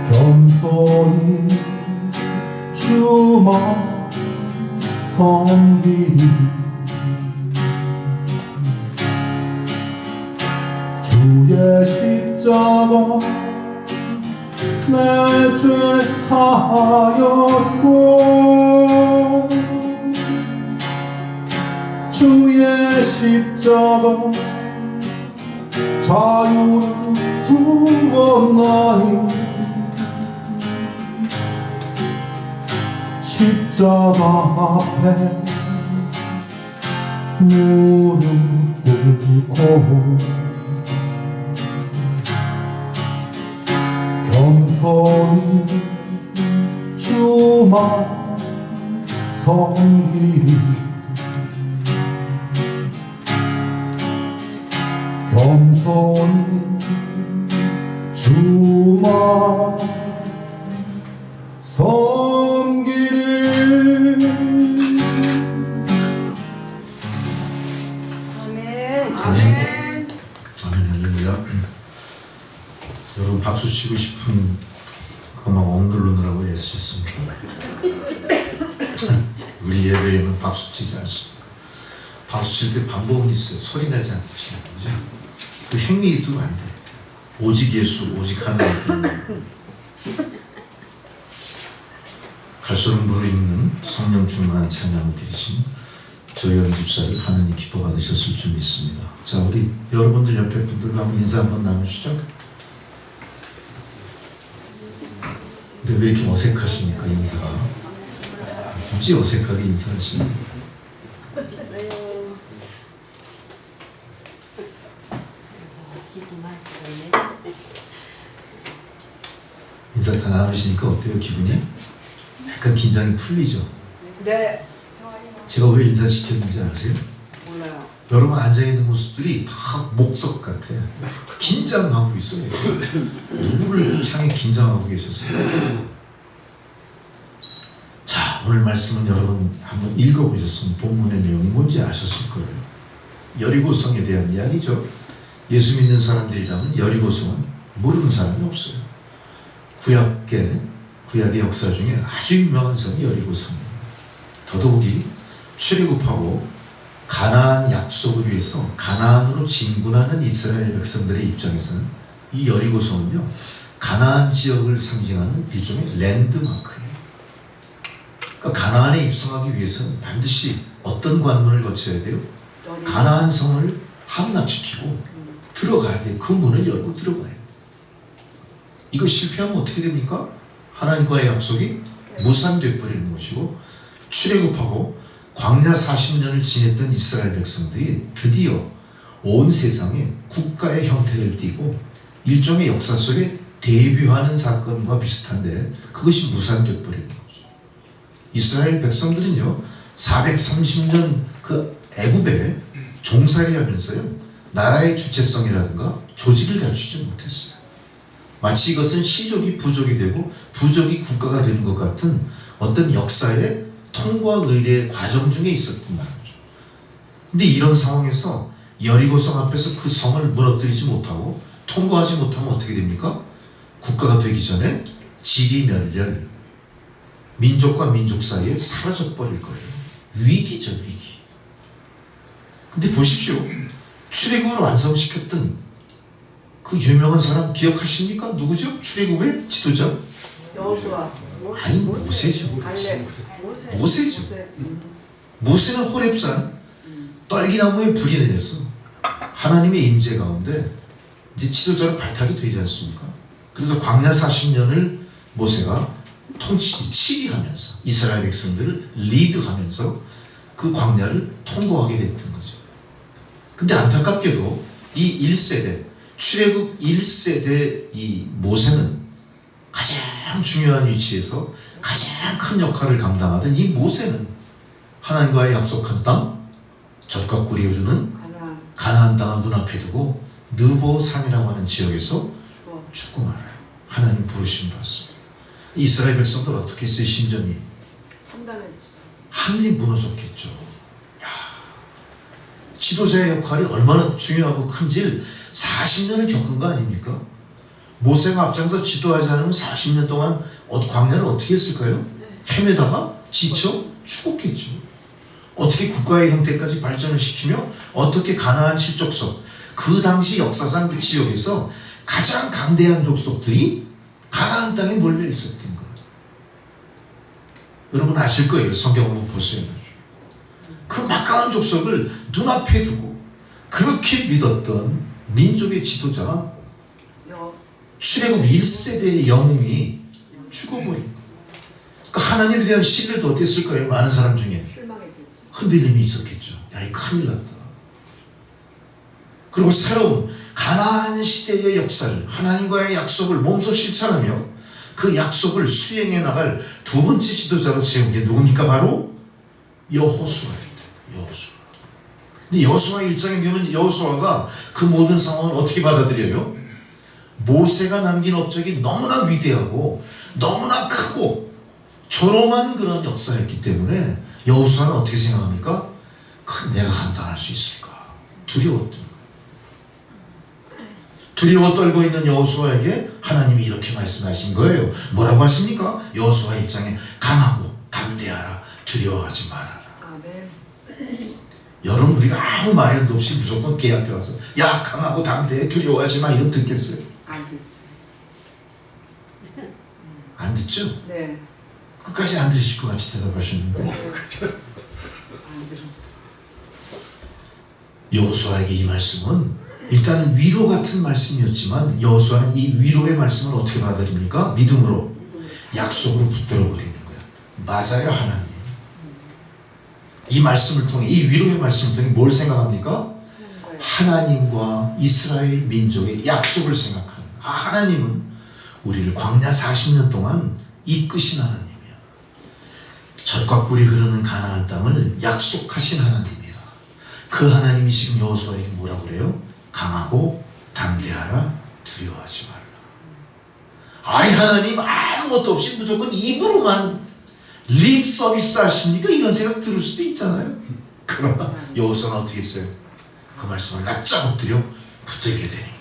겸손히 주만 섬기니 주의 십자가 내 죄 사하였고 주의 십자가 자유를 주었나니 십자가 앞에 무릎 꿇고 겸손히 주만 섬기리 겸손히 주만 섬기리. 아멘. 아멘 할렐루야. 여러분 박수 치고 싶은 그만 엉들르느라고 애쓰셨습니다. 우리 예배에는 박수 치지 않습니다. 박수 칠 때 방법은 있어요. 소리 나지 않게 치는 거죠. 그 행위 두면 안 돼요. 오직 예수, 오직 하나님. 갈수록 무르익는 성령 충만한 찬양을 드리신 조혜연 집사를 하나님 기뻐 받으셨을 줄 믿습니다. 자, 우리 여러분들 옆에 분들과 한번 인사 한번 나누시죠. 근데 왜 이렇게 어색하십니까, 인사가? 굳이 어색하게 인사하시는? 받으시니까 어때요? 기분이? 약간 긴장이 풀리죠? 네. 제가 왜 인사시켰는지 아세요? 몰라요. 여러분 앉아있는 모습들이 다 목석 같아. 긴장하고 있어요. 누구를 향해 긴장하고 계셨어요? 자, 오늘 말씀은 여러분 한번 읽어보셨으면 본문의 내용이 뭔지 아셨을 거예요. 여리고성에 대한 이야기죠. 예수 믿는 사람들이라면 여리고성은 모르는 사람이 없어요. 구약의 역사 중에 아주 유명한 성이 여리고성입니다. 더더욱이 출애굽하고 가나안 약속을 위해서 가나안으로 진군하는 이스라엘 백성들의 입장에서는 이 여리고성은요, 가나안 지역을 상징하는 일종의 랜드마크예요. 그러니까 가나안에 입성하기 위해서는 반드시 어떤 관문을 거쳐야 돼요? 가나안 성을 함락시키고 들어가야 돼요. 그 문을 열고 들어가야 돼요. 이거 실패하면 어떻게 됩니까? 하나님과의 약속이 무산돼 버리는 것이고, 출애굽하고 광야 40년을 지냈던 이스라엘 백성들이 드디어 온 세상에 국가의 형태를 띠고 일종의 역사 속에 데뷔하는 사건과 비슷한데, 그것이 무산돼 버리는 거죠. 이스라엘 백성들은요, 430년 그 애굽에 종살이 하면서요, 나라의 주체성이라든가 조직을 갖추지 못했어요. 마치 이것은 시족이 부족이 되고 부족이 국가가 되는 것 같은 어떤 역사의 통과 의례의 과정 중에 있었단 말이죠. 근데 이런 상황에서 여리고성 앞에서 그 성을 무너뜨리지 못하고 통과하지 못하면 어떻게 됩니까? 국가가 되기 전에 지리멸렬, 민족과 민족 사이에 사라져버릴 거예요. 위기죠, 위기. 근데 보십시오. 출애굽을 완성시켰던 그 유명한 사람 기억하십니까? 누구죠? 출애굽의 지도자? 여호수아. 아니, 모세죠. 갈렙. 모세죠. 모세는 호렙산 떨기나무에 불이 내렸어. 하나님의 임재 가운데 이제 지도자로 발탁이 되지 않습니까? 그래서 광야 40년을 모세가 치리하면서 이스라엘 백성들을 리드하면서 그 광야를 통과하게 됐던 거죠. 근데 안타깝게도 이 1세대, 출애굽 1세대 이 모세는 가장 중요한 위치에서 가장 큰 역할을 감당하던 이 모세는 하나님과의 약속한 땅, 젖과 꿀이 흐르는 가나안 땅을 눈앞에 두고 느보산이라고 하는 지역에서 죽고 말아요. 하나님 부르심 받습니다. 이스라엘 백성들 어떻게 했어요? 심정이 하늘이 무너졌겠죠. 야, 지도자의 역할이 얼마나 중요하고 큰지 40년을 겪은 거 아닙니까? 모세가 앞장서 지도하지 않으면 40년 동안 광야를 어떻게 했을까요? 헤매다가 지쳐 죽었겠죠. 어떻게 국가의 형태까지 발전을 시키며 어떻게 가나안 칠족속, 그 당시 역사상 그 지역에서 가장 강대한 족속들이 가나안 땅에 몰려 있었던 거예요. 여러분 아실 거예요. 성경 한번 보세요. 그 막강한 족속을 눈앞에 두고 그렇게 믿었던 민족의 지도자가 출애굽 1세대의 영웅이 죽어버린 거예요. 그러니까 하나님에 대한 신뢰도 어땠을 거예요? 많은 사람 중에 흔들림이 있었겠죠. 야, 이 큰일 났다. 그리고 새로운 가나안 시대의 역사를, 하나님과의 약속을 몸소 실천하며 그 약속을 수행해 나갈 두 번째 지도자로 세운 게 누굽니까? 바로 여호수아입니다. 여호수아. 근데 여호수아 1장에 보면 여호수아가 그 모든 상황을 어떻게 받아들여요? 모세가 남긴 업적이 너무나 위대하고 너무나 크고 존엄한 그런 역사였기 때문에 여호수아는 어떻게 생각합니까? 내가 감당할 수 있을까? 두려워 떨고 있는 여호수아에게 하나님이 이렇게 말씀하신 거예요. 뭐라고 하십니까? 여호수아 1장에 강하고 담대하라, 두려워하지 말아라. 아멘. 여러분, 우리가 아무 말도 없이 무조건 걔 앞에 와서 야, 강하고 담대해, 두려워하지 마, 이러면 듣겠어요? 안 듣지. 안 듣죠? 네. 끝까지 안 들으실 것 같이 대답하셨는데 안 들어. 여호수아에게 이 말씀은 일단은 위로 같은 말씀이었지만 여호수아는 이 위로의 말씀을 어떻게 받아들입니까? 믿음으로, 약속으로 붙들어 버리는 거예요. 맞아요, 하나님. 이 말씀을 통해, 이 위로의 말씀을 통해 뭘 생각합니까? 하나님과 이스라엘 민족의 약속을 생각하는. 하나님은 우리를 광야 40년 동안 이끄신 하나님이야. 젖과 꿀이 흐르는 가나안 땅을 약속하신 하나님이야. 그 하나님이 지금 여호수아에게 뭐라고 그래요? 강하고 담대하라, 두려워하지 말라. 아이, 하나님 아무것도 없이 무조건 입으로만 립 서비스 하십니까? 이런 생각 들을 수도 있잖아요. 그러나 여호수아는 어떻게 했어요? 그 말씀을 납작 엎드려 붙들게 되는 거예요.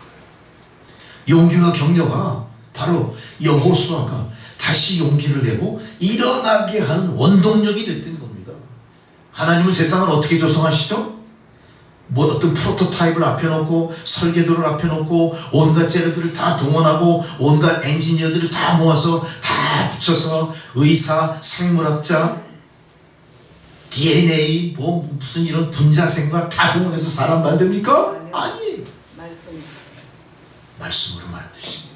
용기와 격려가 바로 여호수아가 다시 용기를 내고 일어나게 하는 원동력이 됐던 겁니다. 하나님은 세상을 어떻게 조성하시죠? 뭐 어떤 프로토타입을 앞에 놓고 설계도를 앞에 놓고 온갖 재료들을 다 동원하고 온갖 엔지니어들을 다 모아서 다 붙여서 의사, 생물학자, DNA 뭐 무슨 이런 분자생과 다 동원해서 사람 만듭니까? 아니, 말씀으로 만드십니다.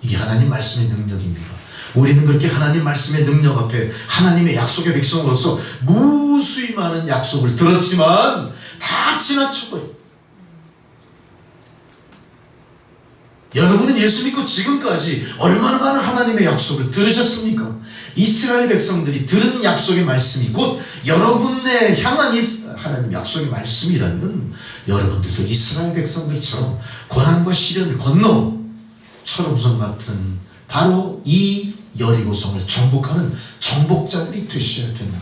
이게 하나님 말씀의 능력입니다. 우리는 그렇게 하나님 말씀의 능력 앞에 하나님의 약속의 백성으로서 무수히 많은 약속을 들었지만 다 지나쳐버려요. 여러분은 예수 믿고 지금까지 얼마나 많은 하나님의 약속을 들으셨습니까? 이스라엘 백성들이 들은 약속의 말씀이 곧 여러분의 향한 하나님 약속의 말씀이라면 여러분들도 이스라엘 백성들처럼 고난과 시련을 건너 철옹성 같은 바로 이 여리고성을 정복하는 정복자들이 되셔야 됩니다.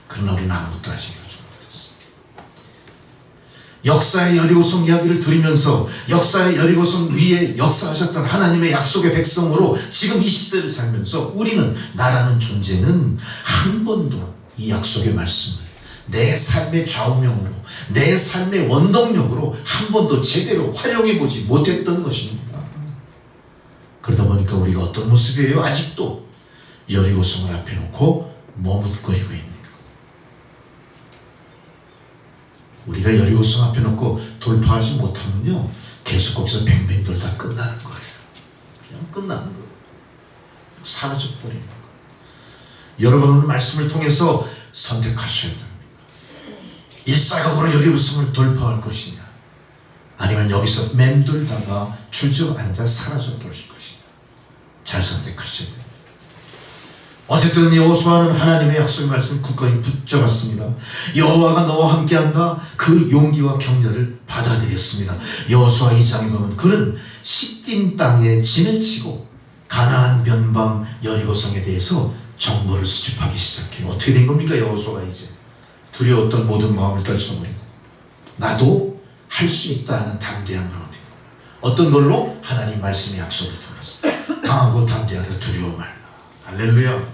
그러나 우리는 아무것도 아직 이루지 못했어요. 역사의 여리고성 이야기를 들으면서 역사의 여리고성 위에 역사하셨던 하나님의 약속의 백성으로 지금 이 시대를 살면서 우리는 나라는 존재는 한 번도 이 약속의 말씀을 내 삶의 좌우명으로 내 삶의 원동력으로 한 번도 제대로 활용해 보지 못했던 것입니다. 그러다 보니까 우리가 어떤 모습이에요? 아직도 여리고성을 앞에 놓고 머뭇거리고 있는 거. 우리가 여리고성 앞에 놓고 돌파하지 못하면요 계속 거기서 뱅뱅 돌다 끝나는 거예요. 그냥 끝나는 거예요. 사라져버리는 거예요. 여러분은 말씀을 통해서 선택하셔야 됩니다. 일사각으로 여리고성을 돌파할 것이냐, 아니면 여기서 맴돌다가 주저앉아 사라져버릴 것이냐, 잘 선택하셔야 됩니다. 어쨌든 여호수아는 하나님의 약속의 말씀을 굳건히 붙잡았습니다. 여호와가 너와 함께한다, 그 용기와 격려를 받아들였습니다. 여호수아 2장에 보면 그는 시딤 땅에 진을 치고 가나안 변방 여리고성에 대해서 정보를 수집하기 시작해요. 어떻게 된 겁니까? 여호수아가 이제 두려웠던 모든 마음을 떨쳐버리고 나도 할 수 있다는 담대함을 얻은 거예요. 어떤 걸로? 하나님 말씀의 약속을 통해서 강하고 담대하라, 두려워 말라. 할렐루야.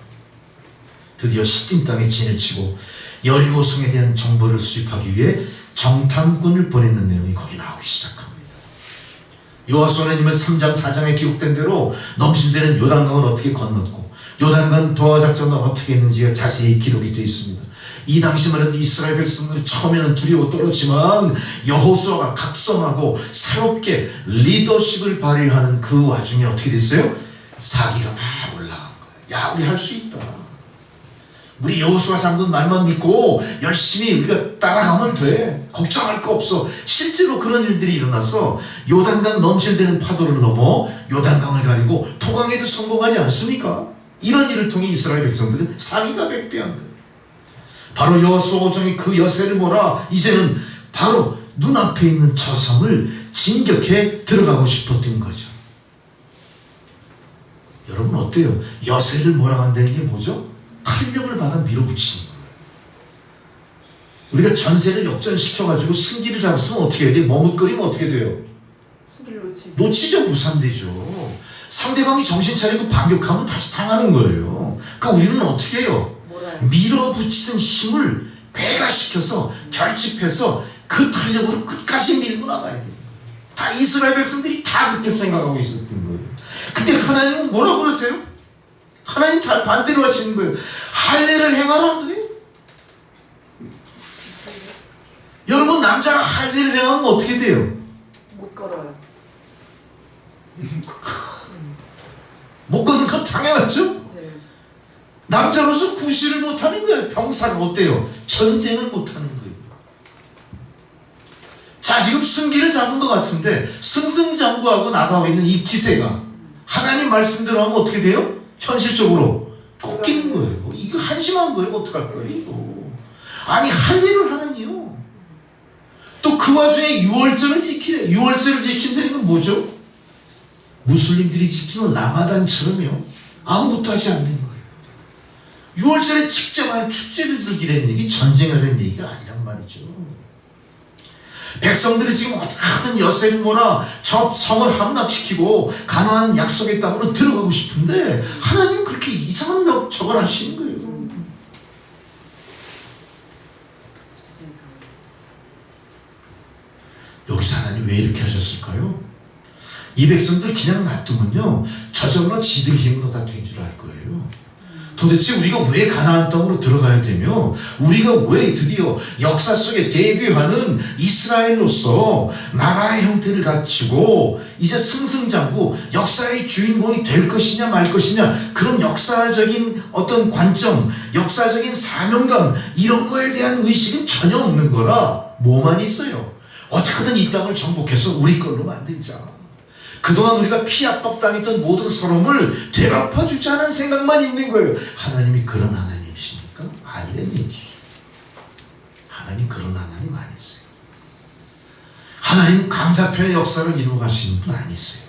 드디어 시딤 땅에 진을 치고 여리고성에 대한 정보를 수집하기 위해 정탐꾼을 보냈는 내용이 거기 나오기 시작합니다. 여호수아는 3장 4장에 기록된 대로 넘실대는 요단강을 어떻게 건넜고 요단강 도하 작전을 어떻게 했는지가 자세히 기록이 되어 있습니다. 이 당시만 해도 이스라엘 백성들이 처음에는 두려워 떨었지만 여호수아가 각성하고 새롭게 리더십을 발휘하는 그 와중에 어떻게 됐어요? 사기가 막 올라간 거예요. 야, 우리 할 수 있다. 우리 여호수아 장군 말만 믿고 열심히 우리가 따라가면 돼. 걱정할 거 없어. 실제로 그런 일들이 일어나서 요단강 넘실대는 파도를 넘어 요단강을 가리고 토강에도 성공하지 않습니까? 이런 일을 통해 이스라엘 백성들은 사기가 백배한 거예요. 바로 여호수아 5장이 그 여세를 몰아 이제는 바로 눈앞에 있는 저 성을 진격해 들어가고 싶었던 거죠. 여러분 어때요? 여세를 몰아간다는 게 뭐죠? 탄력을 받아 밀어붙이는 거예요. 우리가 전세를 역전시켜가지고 승기를 잡았으면 어떻게 해야 돼요? 머뭇거리면 어떻게 돼요? 놓치죠. 무산되죠. 상대방이 정신 차리고 반격하면 다시 당하는 거예요. 그러니까 우리는 어떻게 해요? 밀어붙이던 힘을 배가시켜서 결집해서 그 탄력으로 끝까지 밀고 나가야 돼요. 다 이스라엘 백성들이 다 그렇게 생각하고 있었던 거예요. 근데 하나님은 뭐라고 그러세요? 하나님 다 반대로 하시는 거예요. 할례를 행하라 그래요. 여러분 남자가 할례를 행하면 어떻게 돼요? 못 걸어요. 못 걷는 건 당연하죠. 남자로서 구실을 못하는 거예요. 병사가 어때요? 전쟁을 못하는 거예요. 자, 지금 승기를 잡은 것 같은데 승승장구하고 나가고 있는 이 기세가 하나님 말씀대로 하면 어떻게 돼요? 현실적으로 꺾이는 거예요. 이거 한심한 거예요. 어떡할 거예요 이거. 아니 할 일을 하느니요. 또 그 와중에 유월절을 지키래. 유월절을 지킨다는 건 뭐죠? 무슬림들이 지키는 라마단처럼요 아무것도 하지 않는 거예요. 유월절에 측정한 축제를 즐기라는 얘기, 전쟁하라는 얘기가 아니란 말이죠. 백성들이 지금 어떻게든 여세를 몰아 저 성을 함락시키고 가나안 약속의 땅으로 들어가고 싶은데 하나님은 그렇게 이상한 척을 하시는 거예요. 여기서 하나님 왜 이렇게 하셨을까요? 이 백성들 그냥 놔두면요 저절로 지들 힘으로 다 된 줄 알 거예요. 도대체 우리가 왜 가나안 땅으로 들어가야 되며 우리가 왜 드디어 역사 속에 데뷔하는 이스라엘로서 나라의 형태를 갖추고 이제 승승장구 역사의 주인공이 될 것이냐 말 것이냐, 그런 역사적인 어떤 관점, 역사적인 사명감 이런 거에 대한 의식은 전혀 없는 거라 뭐만 있어요. 어떻게든 이 땅을 정복해서 우리 걸로 만들자. 그동안 우리가 피압박당했던 모든 서름을 되갚아주자는 생각만 있는 거예요. 하나님이 그런 하나님이십니까? 아니란 얘기죠. 하나님 그런 하나님 아니세요. 하나님 강자편의 역사를 이루어 가시는 분 아니세요.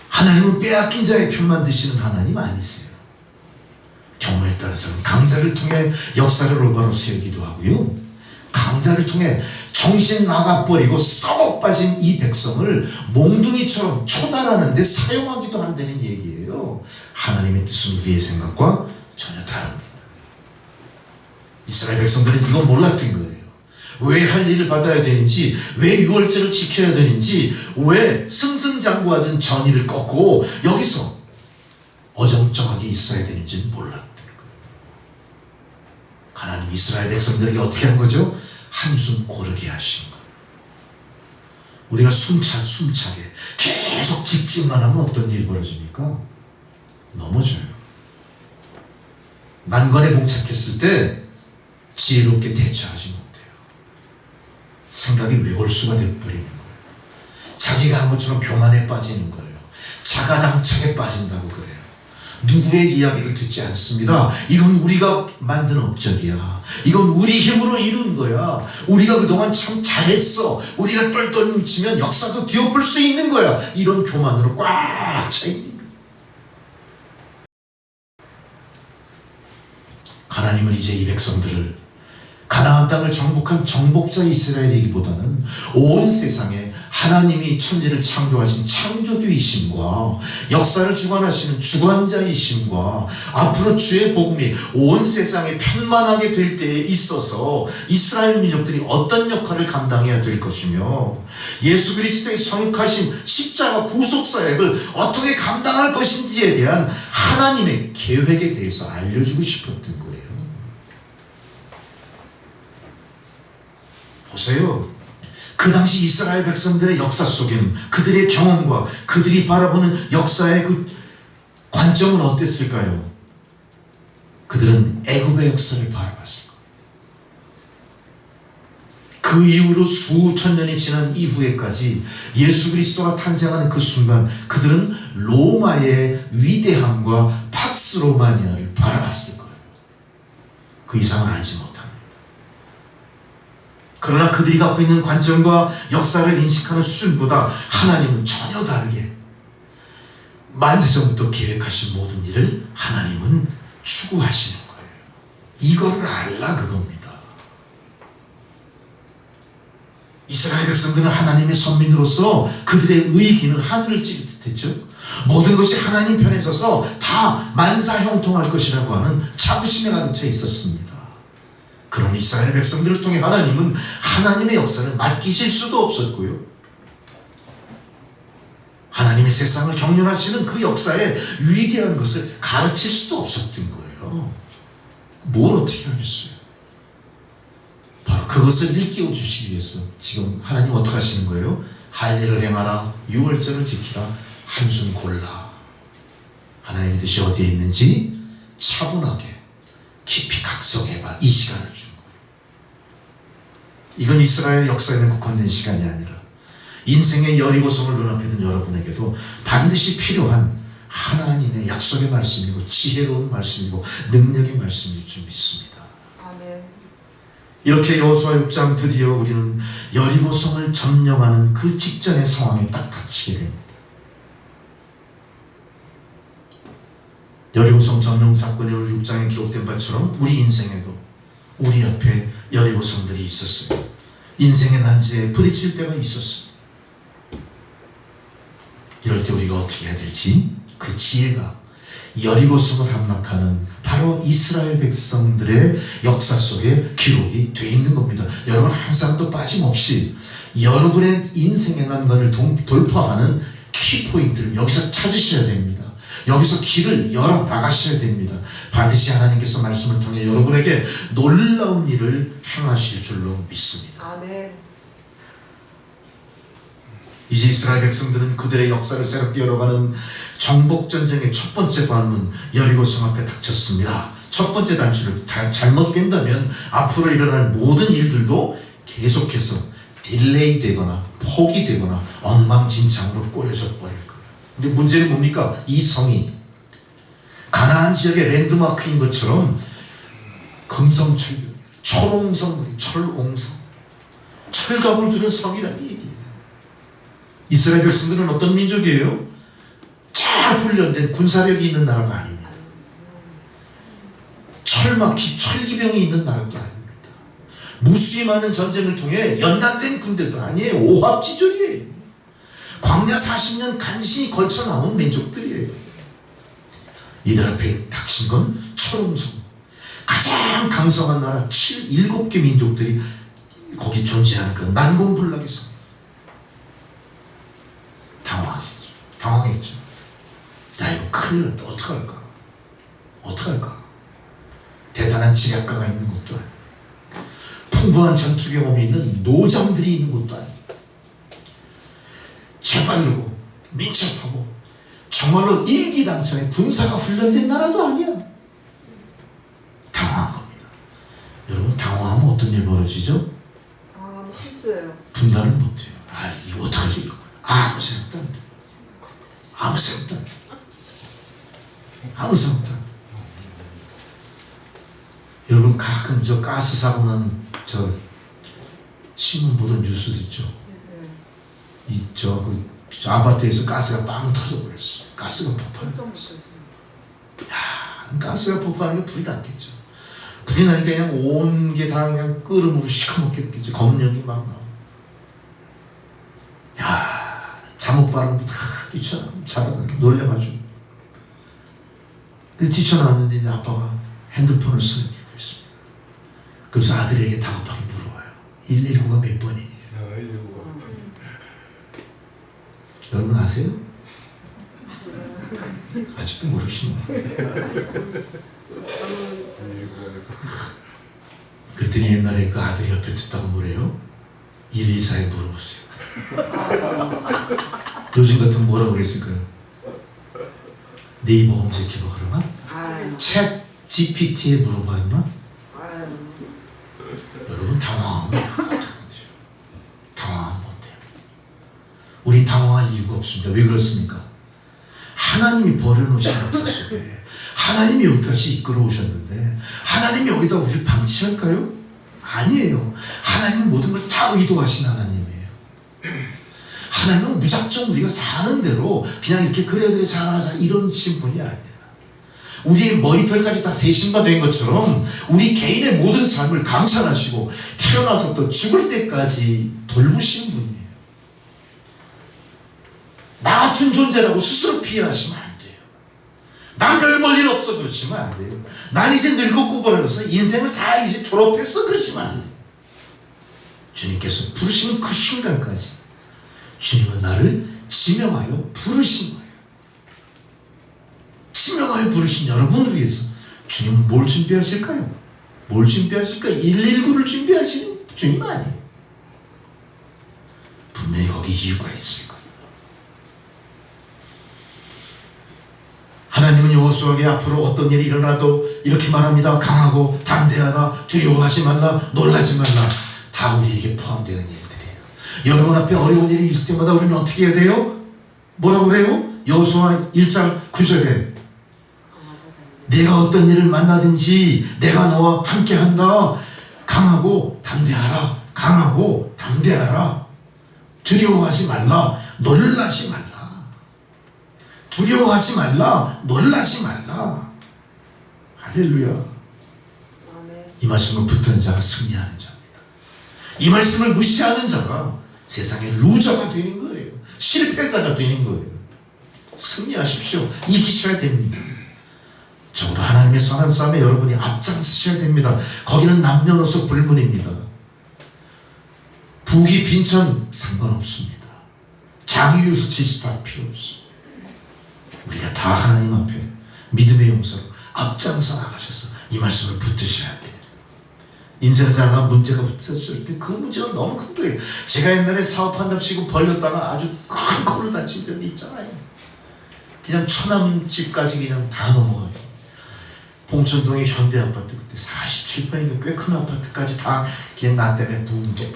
하나님은 빼앗긴 자의 편만 드시는 하나님 아니세요. 경우에 따라서는 강자를 통해 역사를 올바로 세우기도 하고요, 강자를 통해 정신 나가버리고 썩어 빠진 이 백성을 몽둥이처럼 초달하는 데 사용하기도 한다는 얘기예요. 하나님의 뜻은 우리의 생각과 전혀 다릅니다. 이스라엘 백성들은 이거 몰랐던 거예요. 왜 할 일을 받아야 되는지, 왜 유월절을 지켜야 되는지, 왜 승승장구하던 전의를 꺾고 여기서 어정쩡하게 있어야 되는지는 몰랐던 거예요. 하나님 이스라엘 백성들에게 어떻게 한 거죠? 한숨 고르게 하신 거예요. 우리가 숨차게 계속 직진만 하면 어떤 일이 벌어집니까? 넘어져요. 난관에 봉착했을 때 지혜롭게 대처하지 못해요. 생각이 외골수가 돼버리는 거예요. 자기가 한 것처럼 교만에 빠지는 거예요. 자가당착에 빠진다고 그래요. 누구의 이야기를 듣지 않습니다. 이건 우리가 만든 업적이야. 이건 우리 힘으로 이룬 거야. 우리가 그동안 참 잘했어. 우리가 똘똘 뭉치면 역사도 뒤엎을 수 있는 거야. 이런 교만으로 꽉 차 있는 거야. 하나님은 이제 이 백성들을 가나안 땅을 정복한 정복자 이스라엘이기보다는 온 세상에 하나님이 천지를 창조하신 창조주이심과 역사를 주관하시는 주관자이심과 앞으로 주의 복음이 온 세상에 편만하게 될 때에 있어서 이스라엘 민족들이 어떤 역할을 감당해야 될 것이며 예수 그리스도의 성육하신 십자가 구속사역을 어떻게 감당할 것인지에 대한 하나님의 계획에 대해서 알려주고 싶었던 거예요. 보세요. 그 당시 이스라엘 백성들의 역사 속에는 그들의 경험과 그들이 바라보는 역사의 그 관점은 어땠을까요? 그들은 애굽의 역사를 바라봤을 거예요. 그 이후로 수천 년이 지난 이후에까지 예수 그리스도가 탄생하는 그 순간 그들은 로마의 위대함과 팍스 로마니아를 바라봤을 거예요. 그 이상은 알지 못합니다. 그러나 그들이 갖고 있는 관점과 역사를 인식하는 수준보다 하나님은 전혀 다르게 만세전부터 계획하신 모든 일을 하나님은 추구하시는 거예요. 이거를 알라 그겁니다. 이스라엘 백성들은 하나님의 선민으로서 그들의 의기는 하늘을 찌를 듯했죠. 모든 것이 하나님 편에 서서 다 만사형통할 것이라고 하는 자부심에 가득 차 있었습니다. 그런 이스라엘 백성들을 통해 하나님은 하나님의 역사를 맡기실 수도 없었고요, 하나님의 세상을 경륜하시는 그 역사의 위대한 것을 가르칠 수도 없었던 거예요. 뭘 어떻게 하겠어요? 바로 그것을 일깨워 주시기 위해서 지금 하나님 어떻게 하시는 거예요? 할 일을 행하라, 유월절을 지키라, 한숨 골라. 하나님의 뜻이 어디에 있는지 차분하게 깊이 각성해봐. 이 시간을 준 거예요. 이건 이스라엘 역사에는 국한된 시간이 아니라 인생의 여리고성을 눈앞에 둔 여러분에게도 반드시 필요한 하나님의 약속의 말씀이고 지혜로운 말씀이고 능력의 말씀일 줄 믿습니다. 아멘. 이렇게 여호수아 6장 드디어 우리는 여리고성을 점령하는 그 직전의 상황에 딱 닥치게 됩니다. 여리고성 점령 사건이 오늘 6장에 기록된 바처럼 우리 인생에도 우리 옆에 여리고성들이 있었어요. 인생의 난제에 부딪힐 때가 있었어요. 이럴 때 우리가 어떻게 해야 될지 그 지혜가 여리고성을 함락하는 바로 이스라엘 백성들의 역사 속에 기록이 되어 있는 겁니다. 여러분 한 사람도 빠짐없이 여러분의 인생의 난관을 돌파하는 키포인트를 여기서 찾으셔야 됩니다. 여기서 길을 열어 나가셔야 됩니다. 반드시 하나님께서 말씀을 통해 여러분에게 놀라운 일을 행하실 줄로 믿습니다. 아멘. 이제 이스라엘 백성들은 그들의 역사를 새롭게 열어가는 정복전쟁의 첫 번째 관문 여리고성 앞에 닥쳤습니다. 첫 번째 단추를 잘못 깬다면 앞으로 일어날 모든 일들도 계속해서 딜레이 되거나 포기되거나 엉망진창으로 꼬여져 버릴 거예요. 근데 문제는 뭡니까? 이 성이 가나안 지역의 랜드마크인 것처럼 금성철, 철옹성, 철옹성, 철갑을 두른 성이라는 얘기예요. 이스라엘 백성들은 어떤 민족이에요? 잘 훈련된 군사력이 있는 나라가 아닙니다. 철기병이 있는 나라도 아닙니다. 무수히 많은 전쟁을 통해 연단된 군대도 아니에요. 오합지졸이에요. 광야 40년 간신히 걸쳐 나온 민족들이에요. 이들 앞에 닥친 건 철옹성, 가장 강성한 나라 7개 민족들이 거기 존재하는 그런 난공불락의 성. 당황했죠. 야, 이거 큰일 났다. 어떡할까? 어떡할까? 대단한 지략가가 있는 것도 아니고 풍부한 전투 경험이 있는 노장들이 있는 것도 아니고 재빠르고 민첩하고 정말로 일기당천의 군사가 훈련된 나라도 아니야. 당황한 겁니다. 여러분 당황하면 어떤 일 벌어지죠? 당황하면 실수예요. 분단을 못해요. 아, 이거 어떡하지 이거. 아무 생각도 안 돼. 아무 생각도 안 돼. 아무 생각도 안 돼. 여러분 가끔 저 가스 사고 나는 저 신문 보던 뉴스 있죠. 저 아파트에서 가스가 빵 터져버렸어. 가스가 폭발했어. 야, 가스가 폭발하니까 불이 났겠죠. 불이 나니까 그냥 온 게 다 그냥 끓음으로 시커멓게 됐겠죠. 검은 연기 막 나오고. 야, 잠옷 바람도 다 뛰쳐나와. 자다가 놀래가지고. 근데 뛰쳐나왔는데 이제 아빠가 핸드폰을 쓰는 있습니다. 그래서 아들에게 다급하게 물어봐요. 119가 몇 번이니? 여러분 아세요? 아직도 모르시나요? 그랬더니 옛날에 그 아들이 옆에 듣다가 뭐래요? 124에 물어보세요. 요즘 같은 뭐라고 그랬을까요? 네이버 검색해봐 그러나? 챗 GPT에 물어봤나? 여러분 당황하면 못해요. 당황하면 못해요. 우리 당황할 이유가 없습니다. 왜 그렇습니까? 하나님이 버려놓으신 역사 속에 하나님이 여기까지 이끌어 오셨는데 하나님이 여기다 우리를 방치할까요? 아니에요. 하나님은 모든 걸 다 의도하신 하나님이에요. 하나님은 무작정 우리가 사는 대로 그냥 이렇게 그래 잘하자 이러신 분이 아니에요. 우리의 머리털까지 다 세심가 된 것처럼 우리 개인의 모든 삶을 감찰하시고 태어나서부터 죽을 때까지 돌보시는 분이에요. 나 같은 존재라고 스스로 피해하시면 안 돼요. 난 별 볼 일 없어 그러시면 안 돼요. 난 이제 늙었고 버려서 인생을 다 이제 졸업했어 그러시면 안 돼요. 주님께서 부르시는 그 순간까지 주님은 나를 지명하여 부르신 거예요. 지명하여 부르신 여러분을 위해서 주님은 뭘 준비하실까요? 뭘 준비하실까요? 119를 준비하시는 주님 아니에요. 분명히 거기 이유가 있을 거예요. 하나님은 여호수아에게 앞으로 어떤 일이 일어나도 이렇게 말합니다. 강하고 담대하다. 두려워하지 말라. 놀라지 말라. 다 우리에게 포함되는 일들이에요. 여러분 앞에 어려운 일이 있을 때마다 우리는 어떻게 해야 돼요? 뭐라고 그래요? 여호수아 1장 9절에 내가 어떤 일을 만나든지 내가 너와 함께한다. 강하고 담대하라. 강하고 담대하라. 두려워하지 말라. 놀라지 말라. 두려워하지 말라. 놀라지 말라. 할렐루야. 이 말씀을 붙드는 자가 승리하는 자입니다. 이 말씀을 무시하는 자가 세상의 루저가 되는 거예요. 실패자가 되는 거예요. 승리하십시오. 이기셔야 됩니다. 적어도 하나님의 선한 싸움에 여러분이 앞장서셔야 됩니다. 거기는 남녀노소 불문입니다. 부귀 빈천 상관없습니다. 자기유서 질서할 필요 없습니다. 우리가 다 하나님 앞에 믿음의 용서로 앞장서 나가셔서 이 말씀을 붙드셔야 돼요. 인생자가 문제가 붙었을 때 그 문제가 너무 큰 거예요. 제가 옛날에 사업한답시고 벌렸다가 아주 큰 거를 다친 적이 있잖아요. 그냥 처남집까지 그냥 다 넘어가요. 봉천동의 현대아파트 그때 47평인가 꽤 큰 아파트까지 다 그냥 나 때문에 붕괴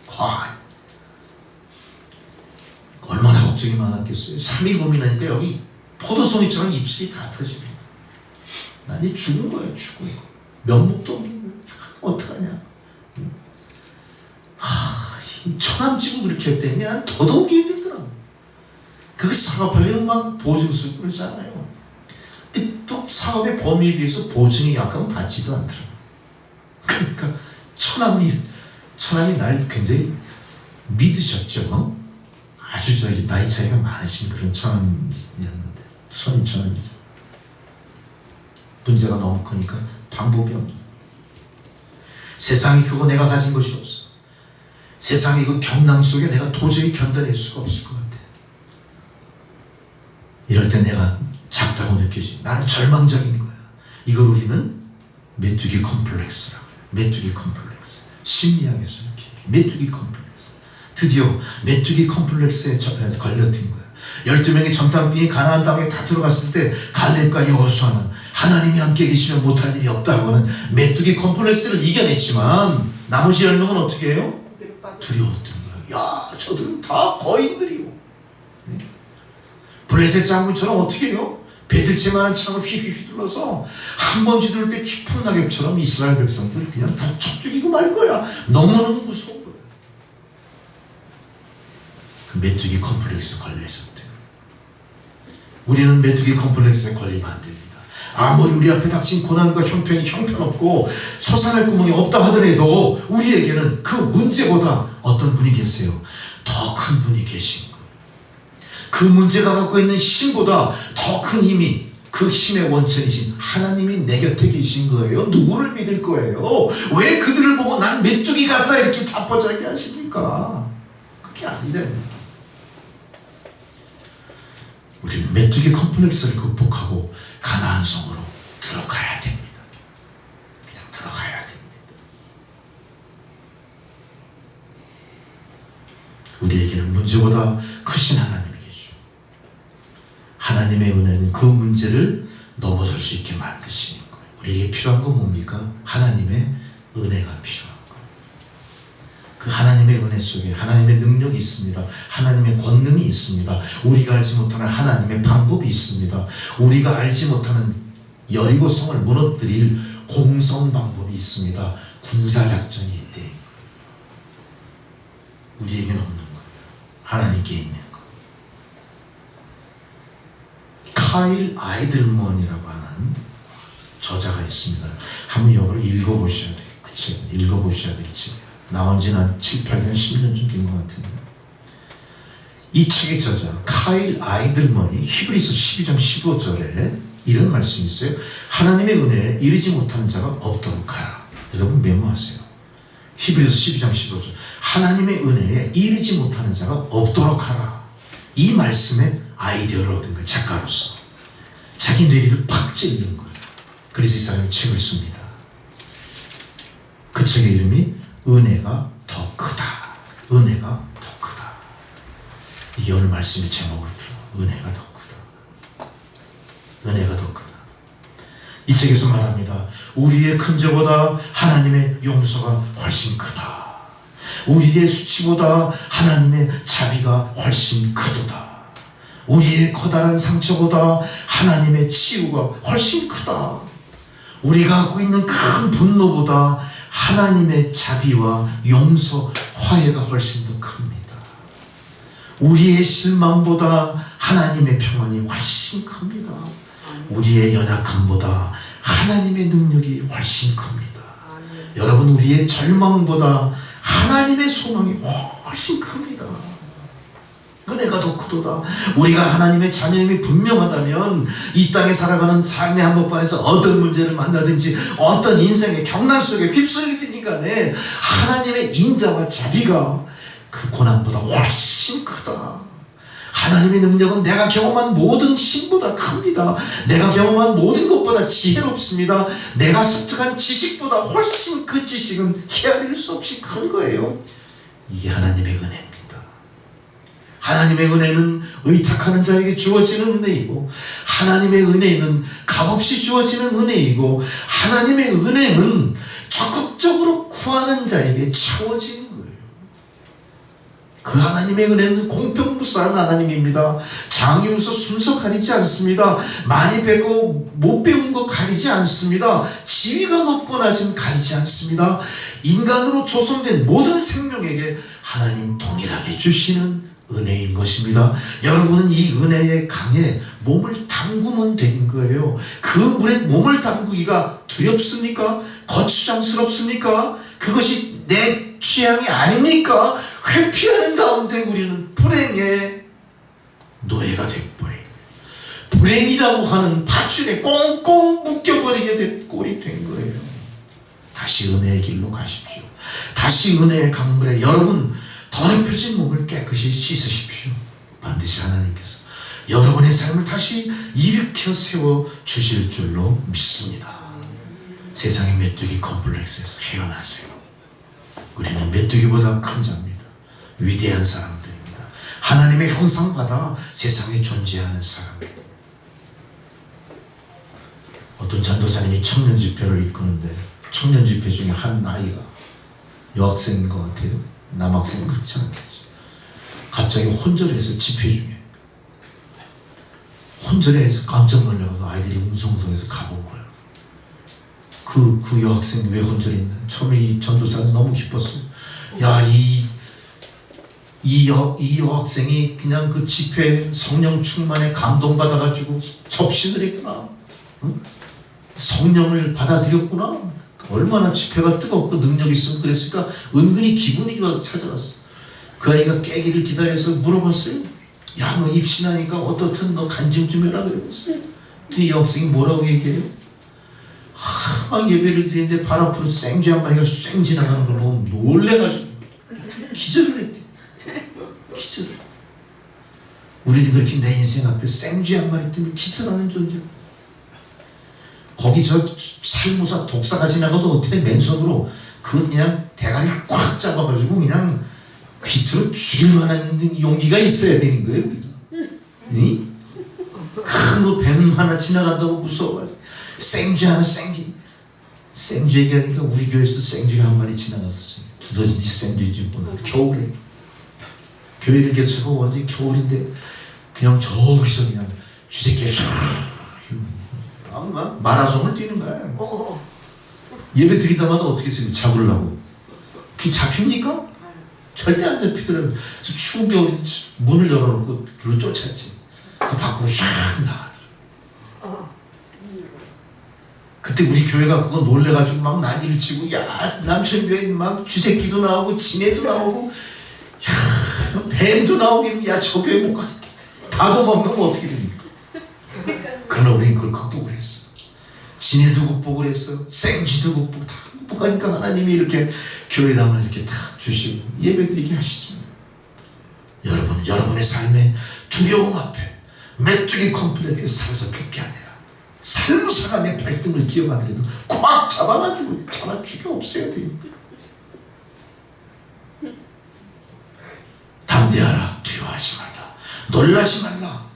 과 얼마나 걱정이 많았겠어요. 3일 고민했는데 여기 포도송이처럼 입술이 다 터집니다. 난 이제 죽은 거예요. 죽은 거. 면목도 없는 거예요. 어떡하냐. 처남집은 그렇게 했더니 난 더더욱 힘들더라고. 그게 사업하려면 막 보증서 그러잖아요. 근데 또 사업의 범위에 비해서 보증이 약간 받지도 않더라고. 그러니까 처남이 날 굉장히 믿으셨죠. 아주 저기 나이 차이가 많으신 그런 처남이었는데 선임 처남이죠. 문제가 너무 크니까 방법이 없는. 세상이 그거 내가 가진 것이 없어. 세상의 그 경랑 속에 내가 도저히 견뎌낼 수가 없을 것 같아. 이럴 때 내가 작다고 느껴지. 나는 절망적인 거야. 이걸 우리는 메뚜기 컴플렉스라고 해요. 메뚜기 컴플렉스. 심리학에서 이렇게 메뚜기 컴플렉스. 드디어 메뚜기 컴플렉스에 걸렸던 거야. 12명의 전당빈이 가나안 땅에 다 들어갔을 때 갈렙과 여호수아는 하나님이 함께 계시면 못할 일이 없다고 하는 메뚜기 컴플렉스를 이겨냈지만 나머지 10명은 어떻게 해요? 두려웠던 거예요. 야, 저들은 다 거인들이요. 블레셋 장군처럼 어떻게 해요? 배들채만한 창을 휘휘 휘둘러서 한 번 휘두를 때 쥐푸른 낙엽처럼 이스라엘 백성들 그냥 다 쳐 죽이고 말 거야. 너무너무 무서운 거야. 그 메뚜기 컴플렉스에 걸려 있었대요. 우리는 메뚜기 컴플렉스에 걸리면 안 됩니다. 아무리 우리 앞에 닥친 고난과 형편이 형편없고 솟아날 구멍이 없다 하더라도 우리에게는 그 문제보다 어떤 분이 계세요? 더 큰 분이 계신 거예요. 그 문제가 갖고 있는 힘보다 더 큰 힘이 그 힘의 원천이신 하나님이 내 곁에 계신 거예요. 누구를 믿을 거예요? 왜 그들을 보고 난 메뚜기 같다 이렇게 자포자기 하십니까? 그게 아니래. 우리는 메뚜기 컴플렉스를 극복하고 가나안 성으로 들어가야 됩니다. 그냥 들어가야 됩니다. 우리에게는 문제보다 크신 하나님이 계시죠. 하나님의 은혜는 그 문제를 넘어설 수 있게 만드시는 거예요. 우리에게 필요한 건 뭡니까? 하나님의 은혜가 필요한 거예요. 그 하나님의 은혜 속에 하나님의 능력이 있습니다. 하나님의 권능이 있습니다. 우리가 알지 못하는 하나님의 방법이 있습니다. 우리가 알지 못하는 여리고성을 무너뜨릴 공성 방법이 있습니다. 군사작전이 있대. 우리에게는 없는 거예요. 하나님께 있는 거. 카일 아이들먼이라고 하는 저자가 있습니다. 한번 이거를 읽어보셔야 돼요. 그 책을 읽어보셔야 될 책이에요. 나온 지는 한 7, 8년, 10년 좀 된 것 같은데 이 책의 저자 카일 아이들먼이 히브리서 12장 15절에 이런 말씀이 있어요. 하나님의 은혜에 이르지 못하는 자가 없도록 하라. 여러분 메모하세요. 히브리서 12장 15절 하나님의 은혜에 이르지 못하는 자가 없도록 하라. 이 말씀에 아이디어를 얻은 거예요. 작가로서 자기 뇌리를 팍 찔는 거예요. 그래서 이 사람이 책을 씁니다. 그 책의 이름이 은혜가 더 크다. 은혜가 더 크다. 이게 오늘 말씀의 제목을 은혜가 더 크다. 은혜가 더 크다. 이 책에서 말합니다. 우리의 큰 죄보다 하나님의 용서가 훨씬 크다. 우리의 수치보다 하나님의 자비가 훨씬 크도다. 우리의 커다란 상처보다 하나님의 치유가 훨씬 크다. 우리가 갖고 있는 큰 분노보다 하나님의 자비와 용서, 화해가 훨씬 더 큽니다. 우리의 실망보다 하나님의 평안이 훨씬 큽니다. 우리의 연약함보다 하나님의 능력이 훨씬 큽니다. 여러분, 우리의 절망보다 하나님의 소망이 훨씬 큽니다. 은혜가 더 크도다. 우리가 하나님의 자녀임이 분명하다면 이 땅에 살아가는 삶의 한복판에서 어떤 문제를 만나든지 어떤 인생의 경난 속에 휩쓸리든지 간에 하나님의 인자와 자비가 그 고난보다 훨씬 크다. 하나님의 능력은 내가 경험한 모든 힘보다 큽니다. 내가 경험한 모든 것보다 지혜롭습니다. 내가 습득한 지식보다 훨씬 그 지식은 헤아릴 수 없이 큰 거예요. 이게 하나님의 은혜입니다. 하나님의 은혜는 의탁하는 자에게 주어지는 은혜이고, 하나님의 은혜는 값없이 주어지는 은혜이고, 하나님의 은혜는 적극적으로 구하는 자에게 채워지는 거예요. 그 하나님의 은혜는 공평무사한 하나님입니다. 장유서 순서 가리지 않습니다. 많이 배고 못 배운 거 가리지 않습니다. 지위가 높고 낮은 가리지 않습니다. 인간으로 조성된 모든 생명에게 하나님 동일하게 주시는 은혜인 것입니다. 여러분은 이 은혜의 강에 몸을 담그면 되는 거예요. 그 물에 몸을 담그기가 두렵습니까? 거추장스럽습니까? 그것이 내 취향이 아닙니까? 회피하는 가운데 우리는 불행의 노예가 되어버린, 불행이라고 하는 밧줄에 꽁꽁 묶여버리게 된 꼴이 된 거예요. 다시 은혜의 길로 가십시오. 다시 은혜의 강물에 여러분 더럽혀진 몸을 깨끗이 씻으십시오. 반드시 하나님께서 여러분의 삶을 다시 일으켜 세워 주실 줄로 믿습니다. 세상의 메뚜기 컴플렉스에서 헤어나세요. 우리는 메뚜기보다 큰 자입니다. 위대한 사람들입니다. 하나님의 형상받아 세상에 존재하는 사람입니다. 어떤 전도사님이 청년 집회를 이끄는데 청년 집회 중에 한 아이가 여학생인 것 같아요. 남학생은 그렇지 않겠지. 갑자기 혼절해서 집회 중에 혼절해서 깜짝 놀라서 아이들이 웅성웅성해서 가본 거예요. 그 여학생이 왜 혼절했나? 처음에 이 전도사는 너무 기뻤어요. 야, 이 여학생이 그냥 그 집회 성령 충만에 감동받아가지고 접신을 했구나. 응? 성령을 받아들였구나. 얼마나 집회가 뜨겁고 능력이 있으면 그랬을까? 은근히 기분이 좋아서 찾아갔어. 그 아이가 깨기를 기다려서 물어봤어요. 야, 너 입신하니까 어떻든 너 간증 좀 해라 그랬어요. 이 여학생이 뭐라고 얘기해요? 막 예배를 드리는데 발 앞으로 생쥐 한 마리가 쌩 지나가는 걸 보고 놀래가지고 기절을 했대. 기절을 했대. 우리는 그렇게 내 인생 앞에 생쥐 한 마리 때문에 기절하는 존재고, 거기 저 살무사 독사가 지나가도 어떻게 맨손으로 그 그냥 대가리를 꽉 잡아가지고 그냥 귀투로 죽일 만한 용기가 있어야 되는 거예요. 응? 큰 뱀 하나 지나간다고 무서워가지고 생쥐 하나 생쥐 얘기하니까 우리 교회에서도 생쥐가 한 마리 지나갔었어요. 두더지인지 생쥐인지 모르겠어요. 겨울에 교회를 개척하고 완전히 겨울인데 그냥 저기서 그냥 쥐새끼가 막 마라송을 뛰는 거야. 예배 드리다마다 어떻게 해서 잡으려고. 그게 잡힙니까? 절대 안 잡히더라고요. 그래서 추운 겨울에 문을 열어놓고 그걸 쫓았지. 그 밖으로 샥 나가더라고요. 그때 우리 교회가 그거 놀래가지고 막 난리를 치고, 야, 남천교회 막 쥐새끼도 나오고 지네도 나오고, 야, 뱀도 나오고, 야, 저 교회 못 가겠다. 다 도망가면 어떻게 됩니까? 그러나 우린 그걸 극복을 했어. 지네도 극복을 했어. 생쥐도 극복, 다 극복하니까 하나님이 이렇게 교회당을 이렇게 탁 주시고 예배드리게 하시죠. 여러분, 여러분의 삶의 두려움 앞에 메뚜기 컴플렉스에 사로잡힐 게 아니라 살무사가 내 발등을 기어가더라도 꽉 잡아가지고 잡아 죽여 없애야 됩니다. 담대하라, 두려워하지 말라, 놀라지 말라.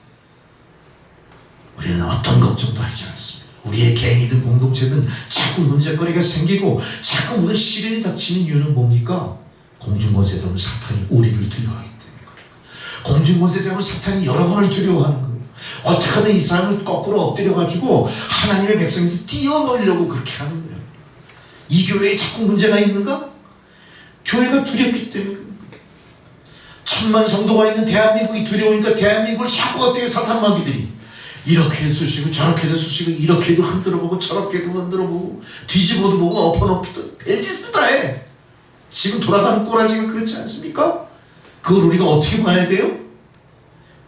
우리는 어떤 걱정도 하지 않습니다. 우리의 개인이든 공동체든 자꾸 문제거리가 생기고 자꾸 무슨 시련이 닥치는 이유는 뭡니까? 공중권세자는 사탄이 우리를 두려워하기 때문에 공중권세자는 사탄이 여러분을 두려워하는 거예요. 어떻게 하든 이 사람을 거꾸로 엎드려가지고 하나님의 백성에서 띄어놓으려고 그렇게 하는 거예요. 이 교회에 자꾸 문제가 있는가? 교회가 두렵기 때문에. 천만 성도가 있는 대한민국이 두려우니까 대한민국을 자꾸 어떻게 사탄 마귀들이 이렇게도 쑤시고 저렇게도 쑤시고 이렇게도 흔들어보고 저렇게도 흔들어보고 뒤집어도 보고 엎어놓기도 별짓을 다 해. 지금 돌아가는 꼬라지가 그렇지 않습니까? 그걸 우리가 어떻게 봐야 돼요?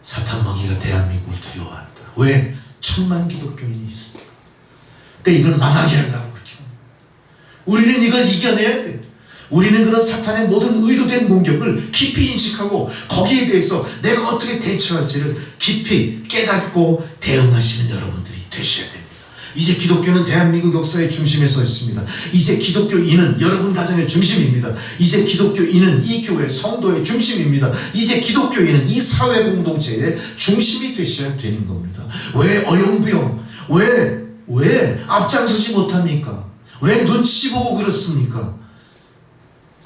사탄 마귀가 대한민국을 두려워한다. 왜? 천만 기독교인이 있습니다. 그러니까 이걸 망하게 하려고 그렇게 합니다. 우리는 이걸 이겨내야 돼. 우리는 그런 사탄의 모든 의도된 공격을 깊이 인식하고 거기에 대해서 내가 어떻게 대처할지를 깊이 깨닫고 대응하시는 여러분들이 되셔야 됩니다. 이제 기독교는 대한민국 역사의 중심에 서 있습니다. 이제 기독교인은 여러분 가정의 중심입니다. 이제 기독교인은 이 교회 성도의 중심입니다. 이제 기독교인은 이 사회 공동체의 중심이 되셔야 되는 겁니다. 왜 어영부영, 왜 앞장서지 못합니까? 왜 눈치 보고 그렇습니까?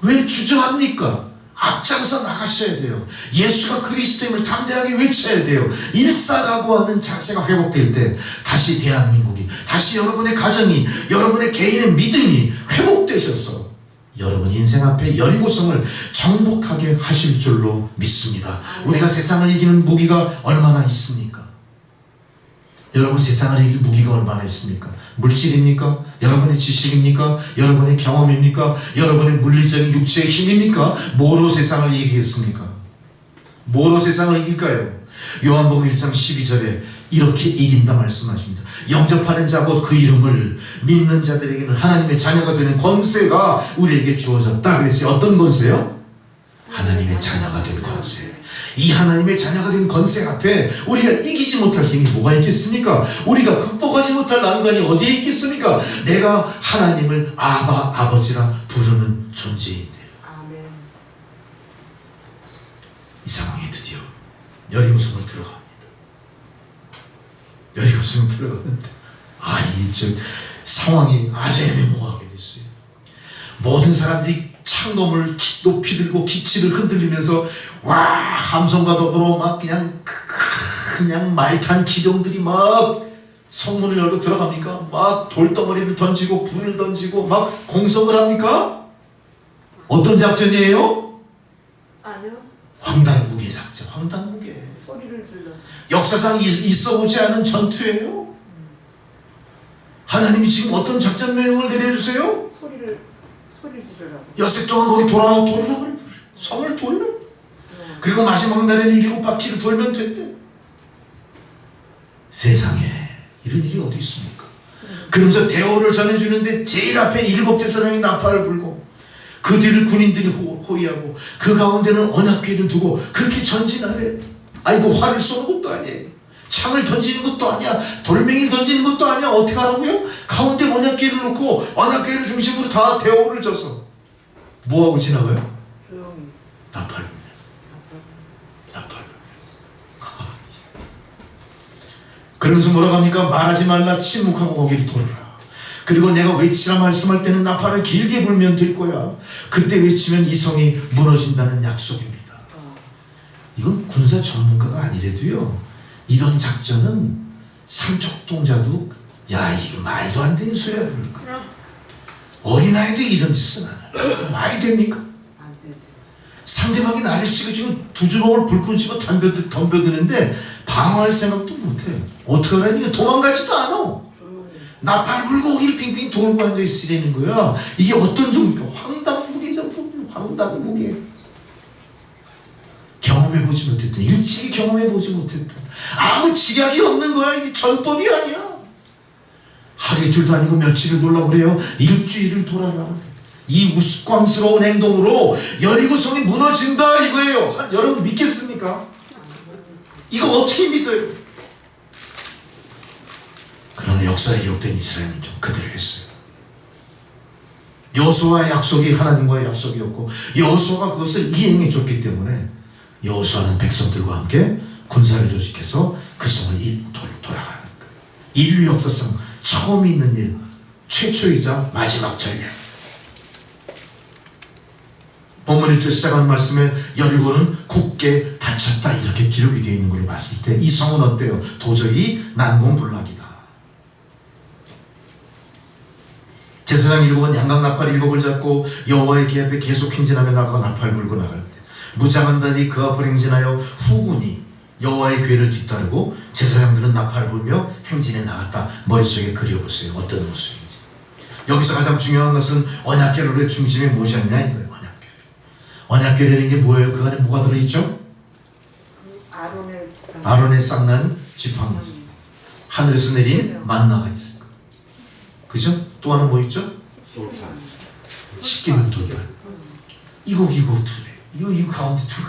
왜 주저합니까? 앞장서 나가셔야 돼요. 예수가 그리스도임을 담대하게 외쳐야 돼요. 일사각오하는 자세가 회복될 때 다시 대한민국이, 다시 여러분의 가정이, 여러분의 개인의 믿음이 회복되셔서 여러분 인생 앞에 여리고성을 정복하게 하실 줄로 믿습니다. 우리가 세상을 이기는 무기가 얼마나 있습니까? 여러분 세상을 이길 무기가 얼마나 있습니까? 물질입니까? 여러분의 지식입니까? 여러분의 경험입니까? 여러분의 물리적인 육체의 힘입니까? 뭐로 세상을 이기겠습니까? 뭐로 세상을 이길까요? 요한복음 1장 12절에 이렇게 이긴다 말씀하십니다. 영접하는 자 곧 그 이름을 믿는 자들에게는 하나님의 자녀가 되는 권세가 우리에게 주어졌다 그랬어요. 어떤 권세요? 하나님의 자녀가 된 권세. 이 하나님의 자녀가 된 권세 앞에 우리가 이기지 못할 힘이 뭐가 있겠습니까? 우리가 극복하지 못할 난관이 어디에 있겠습니까? 내가 하나님을 아바, 아버지라 부르는 존재인데요. 아멘. 이 상황에 드디어 여리고성을 들어갑니다. 여리고성을 들어갔는데 이 상황이 아주 애매모호하게 됐어요. 모든 사람들이 창검을 높이 들고 기치를 흔들리면서 와 함성과 더불어 막 그냥 말탄 기병들이 막 성문을 열고 들어갑니까? 막 돌덩어리를 던지고 불을 던지고 막 공성을 합니까? 어떤 작전이에요? 아니요. 황당무계 작전. 황당무계. 소리를 질러. 역사상 있어보지 않은 전투예요. 하나님이 지금 어떤 작전 명령을 내려주세요? 소리 지르라고. 엿새 동안 거기 돌으라고 성을 돌려. 그리고 마지막 날에는 7바퀴를 돌면 된대. 세상에 이런 일이 어디 있습니까? 그러면서 대오를 전해주는데 제일 앞에 7제사장이 나팔을 불고 그 뒤를 군인들이 호위하고 그 가운데는 언약궤를 두고 그렇게 전진하래. 아이고 활을 쏘는 것도 아니에요. 창을 던지는 것도 아니야. 돌멩이를 던지는 것도 아니야. 어떻게 하라고요? 가운데 언약궤를 놓고 언약궤를 중심으로 다 대오를 져서 뭐하고 지나가요? 조용히. 나팔. 그러면서 뭐라고 합니까? 말하지 말라. 침묵하고 거기를 돌아라. 그리고 내가 외치라 말씀할 때는 나팔을 길게 불면 될 거야. 그때 외치면 이 성이 무너진다는 약속입니다. 이건 군사 전문가가 아니래도요, 이런 작전은 삼척동자도 야 이거 말도 안 되는 소리야 그럴 거야. 어린아이도 이런 짓은 안 해요. 말이 됩니까? 안 되지. 상대방이 나를 치고 두 주먹을 불끈 쥐고 덤벼드는데 방어할 생각도 못해. 어떻게 하라니? 이거 도망가지도 않아. 조용히. 나팔 불고 거기를 빙빙 돌고 앉아있으려는 거야. 이게 어떤 종입니까? 황당무계죠. 황당무계. 경험해보지 못했던, 일찍이 경험해보지 못했던, 아무 지략이 없는 거야. 이게 전법이 아니야. 하루 이틀도 아니고 며칠을 돌라 그래요. 일주일을 돌아라. 이 우스꽝스러운 행동으로 여리고성이 무너진다 이거예요. 여러분 믿겠습니까? 이거 어떻게 믿어요? 그러나 역사에 기록된 이스라엘 민족 그대로 했어요. 여호수아의 약속이 하나님과의 약속이었고 여호수아가 그것을 이행해 줬기 때문에 여호수아는 백성들과 함께 군사를 조직해서 그 성을 돌아가는 거예요. 인류 역사상 처음 있는 일, 최초이자 마지막 전략. 본문 1절 시작하는 말씀에 여리고는 굳게 닫혔다 이렇게 기록이 되어 있는 걸 봤을 때 이 성은 어때요? 도저히 난공불락이다. 제사장 7은 양각 나팔 7을 잡고 여호와의 궤 앞에 계속 행진하며 나가고 나팔 불고 나갈 때 무장한 자들이 그 앞을 행진하여 후군이 여호와의 궤를 뒤따르고 제사장들은 나팔을 불며 행진해 나갔다. 머릿속에 그려보세요. 어떤 모습인지. 여기서 가장 중요한 것은 언약궤의 중심에 무엇이었냐 이거예요. 언약궤. 언약궤라는 게 뭐예요? 그 안에 뭐가 들어있죠? 아론의 쌍난 지팡이 있어요. 하늘에서 내린 만나가 있어요. 그죠? 또 하나 뭐 있죠? 십계명 돌발. 이거 둘에. 이거 가운데 둘.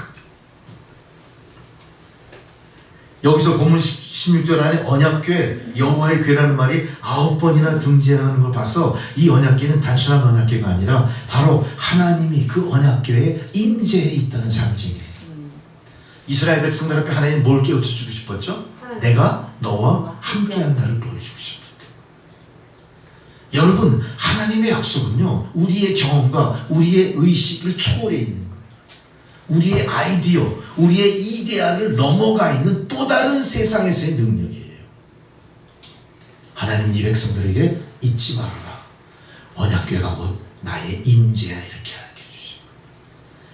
여기서 본문 16절 안에 언약궤, 여호와의 궤라는 말이 9번이나 등장하는 걸 봐서 이 언약궤는 단순한 언약궤가 아니라 바로 하나님이 그 언약궤에 임재해 있다는 상징이에요. 이스라엘 백성들 앞에 하나님 뭘 깨우쳐주고 싶었죠? 내가 너와 함께한다를 보여주고 싶었다. 여러분, 하나님의 약속은요, 우리의 경험과 우리의 의식을 초월해 있는 거예요. 우리의 아이디어, 우리의 이데아를 넘어가 있는 또 다른 세상에서의 능력이에요. 하나님 이 백성들에게 잊지 말아라. 언약궤가 곧 나의 임재야 이렇게 알려주시고,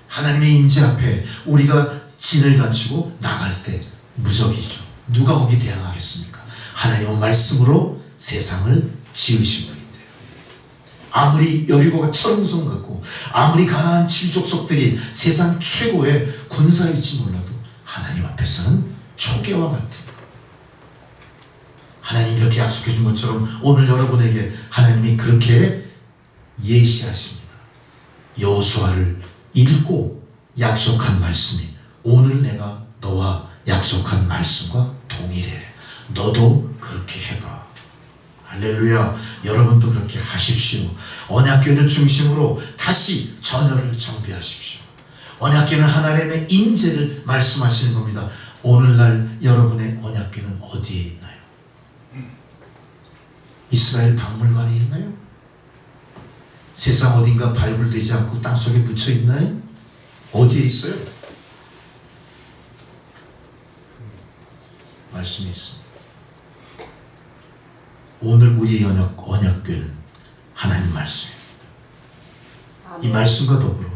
하나님의 임재 앞에 우리가 진을 갖추고 나갈 때 무적이죠. 누가 거기 대항하겠습니까? 하나님은 말씀으로 세상을 지으신 분인데요. 아무리 여리고가 철옹성 같고 아무리 가나안 7족속들이 세상 최고의 군사일지 몰라도 하나님 앞에서는 초계와 같은 것. 하나님 이렇게 약속해 준 것처럼 오늘 여러분에게 하나님이 그렇게 예시하십니다. 여호수아를 읽고 약속한 말씀이 오늘 내가 너와 약속한 말씀과 동일해. 너도 그렇게 해봐. 할렐루야. 여러분도 그렇게 하십시오. 언약궤를 중심으로 다시 전열을 정비하십시오. 언약궤는 하나님의 임재를 말씀하시는 겁니다. 오늘날 여러분의 언약궤는 어디에 있나요? 이스라엘 박물관에 있나요? 세상 어딘가 발굴되지 않고 땅속에 묻혀 있나요? 어디에 있어요? 말씀이 있습니다. 오늘 우리의 언약궤는 하나님 말씀입니다. 이 말씀과 더불어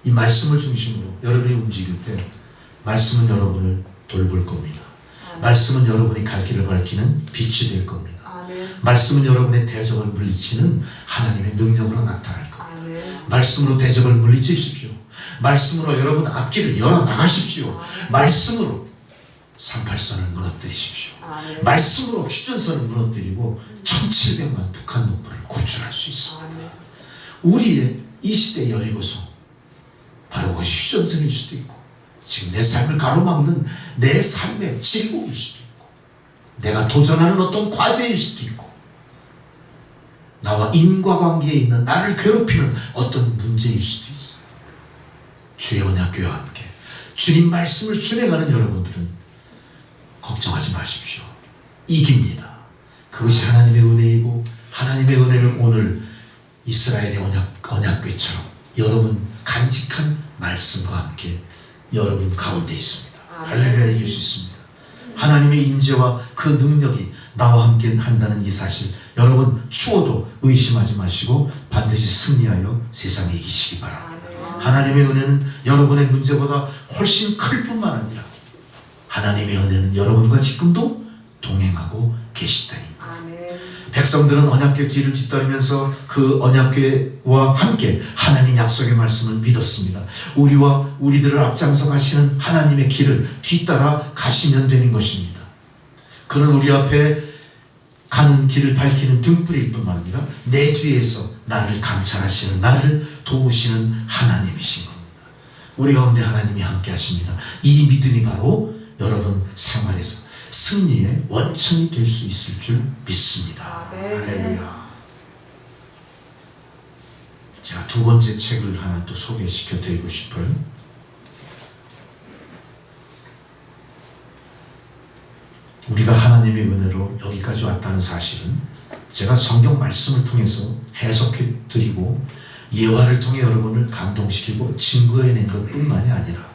이 말씀을 중심으로 여러분이 움직일 때 말씀은 여러분을 돌볼 겁니다. 말씀은 여러분이 갈 길을 밝히는 빛이 될 겁니다. 말씀은 여러분의 대적을 물리치는 하나님의 능력으로 나타날 겁니다. 말씀으로 대적을 물리치십시오. 말씀으로 여러분 앞길을 열어나가십시오. 말씀으로 38선을 무너뜨리십시오. 말씀으로 휴전선을 무너뜨리고 1700만 북한 농부를 구출할 수 있습니다. 우리의 이 시대의 여리고서 바로 그것이 휴전선일 수도 있고 지금 내 삶을 가로막는 내 삶의 질곡일 수도 있고 내가 도전하는 어떤 과제일 수도 있고 나와 인과관계에 있는 나를 괴롭히는 어떤 문제일 수도 있어요. 주의 언약궤와 함께 주님 말씀을 준행하는 여러분들은 걱정하지 마십시오. 이깁니다. 그것이 하나님의 은혜이고 하나님의 은혜는 오늘 이스라엘의 언약궤처럼 여러분 간직한 말씀과 함께 여러분 가운데 있습니다. 할렐루야. 이길 수 있습니다. 하나님의 임재와 그 능력이 나와 함께 한다는 이 사실 여러분 추워도 의심하지 마시고 반드시 승리하여 세상에 이기시기 바랍니다. 하나님의 은혜는 여러분의 문제보다 훨씬 클 뿐만 아니라 하나님의 은혜는 여러분과 지금도 동행하고 계시다니까. 백성들은 언약궤 뒤를 뒤따르면서 그 언약궤와 함께 하나님 약속의 말씀을 믿었습니다. 우리와 우리들을 앞장서 가시는 하나님의 길을 뒤따라 가시면 되는 것입니다. 그는 우리 앞에 가는 길을 밝히는 등불일 뿐만 아니라 내 뒤에서 나를 감찰하시는 나를 도우시는 하나님이신 겁니다. 우리 가운데 하나님이 함께 하십니다. 이 믿음이 바로 여러분 생활에서 승리의 원천이 될 수 있을 줄 믿습니다. 할렐루야. 제가 두 번째 책을 하나 또 소개시켜 드리고 싶어요. 우리가 하나님의 은혜로 여기까지 왔다는 사실은 제가 성경 말씀을 통해서 해석해 드리고 예화를 통해 여러분을 감동시키고 증거해낸 것뿐만이 아니라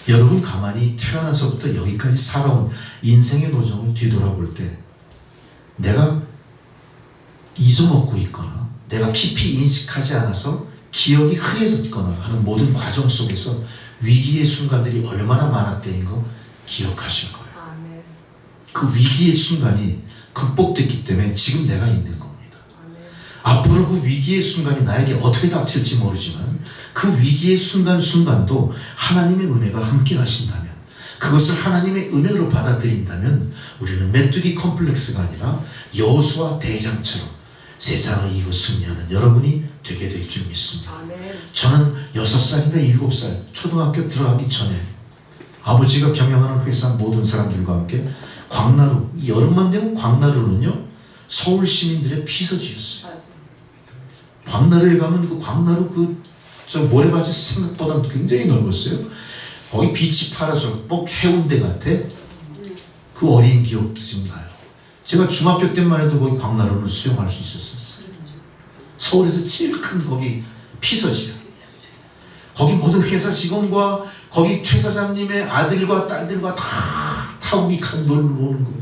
여러분 가만히 태어나서부터 여기까지 살아온 인생의 도정을 뒤돌아볼 때 내가 잊어먹고 있거나 내가 깊이 인식하지 않아서 기억이 흐려졌거나 하는 모든 과정 속에서 위기의 순간들이 얼마나 많았다는 거 기억하실 거예요. 그 위기의 순간이 극복됐기 때문에 지금 내가 있는 겁니다. 앞으로 그 위기의 순간이 나에게 어떻게 닥칠지 모르지만 그 위기의 순간순간도 하나님의 은혜가 함께 하신다면, 그것을 하나님의 은혜로 받아들인다면 우리는 메뚜기 컴플렉스가 아니라 여호수아 대장처럼 세상을 이기고 승리하는 여러분이 되게 될 줄 믿습니다. 저는 6살인가 7살 초등학교 들어가기 전에 아버지가 경영하는 회사 모든 사람들과 함께 광나루, 여름만 되면 광나루는요 서울 시민들의 피서지였어요. 광나루에 가면 그 광나루 저 모래바지 생각보다 굉장히 넓었어요. 거기 빛이 팔아서 꼭 해운대 같아. 그 어린 기억도 지금 나요. 제가 중학교 때만 해도 거기 광나루를 수영할 수 있었어요. 서울에서 제일 큰 거기 피서지야. 거기 모든 회사 직원과 거기 최 사장님의 아들과 딸들과 다 타고기 칸 놀는 거예요.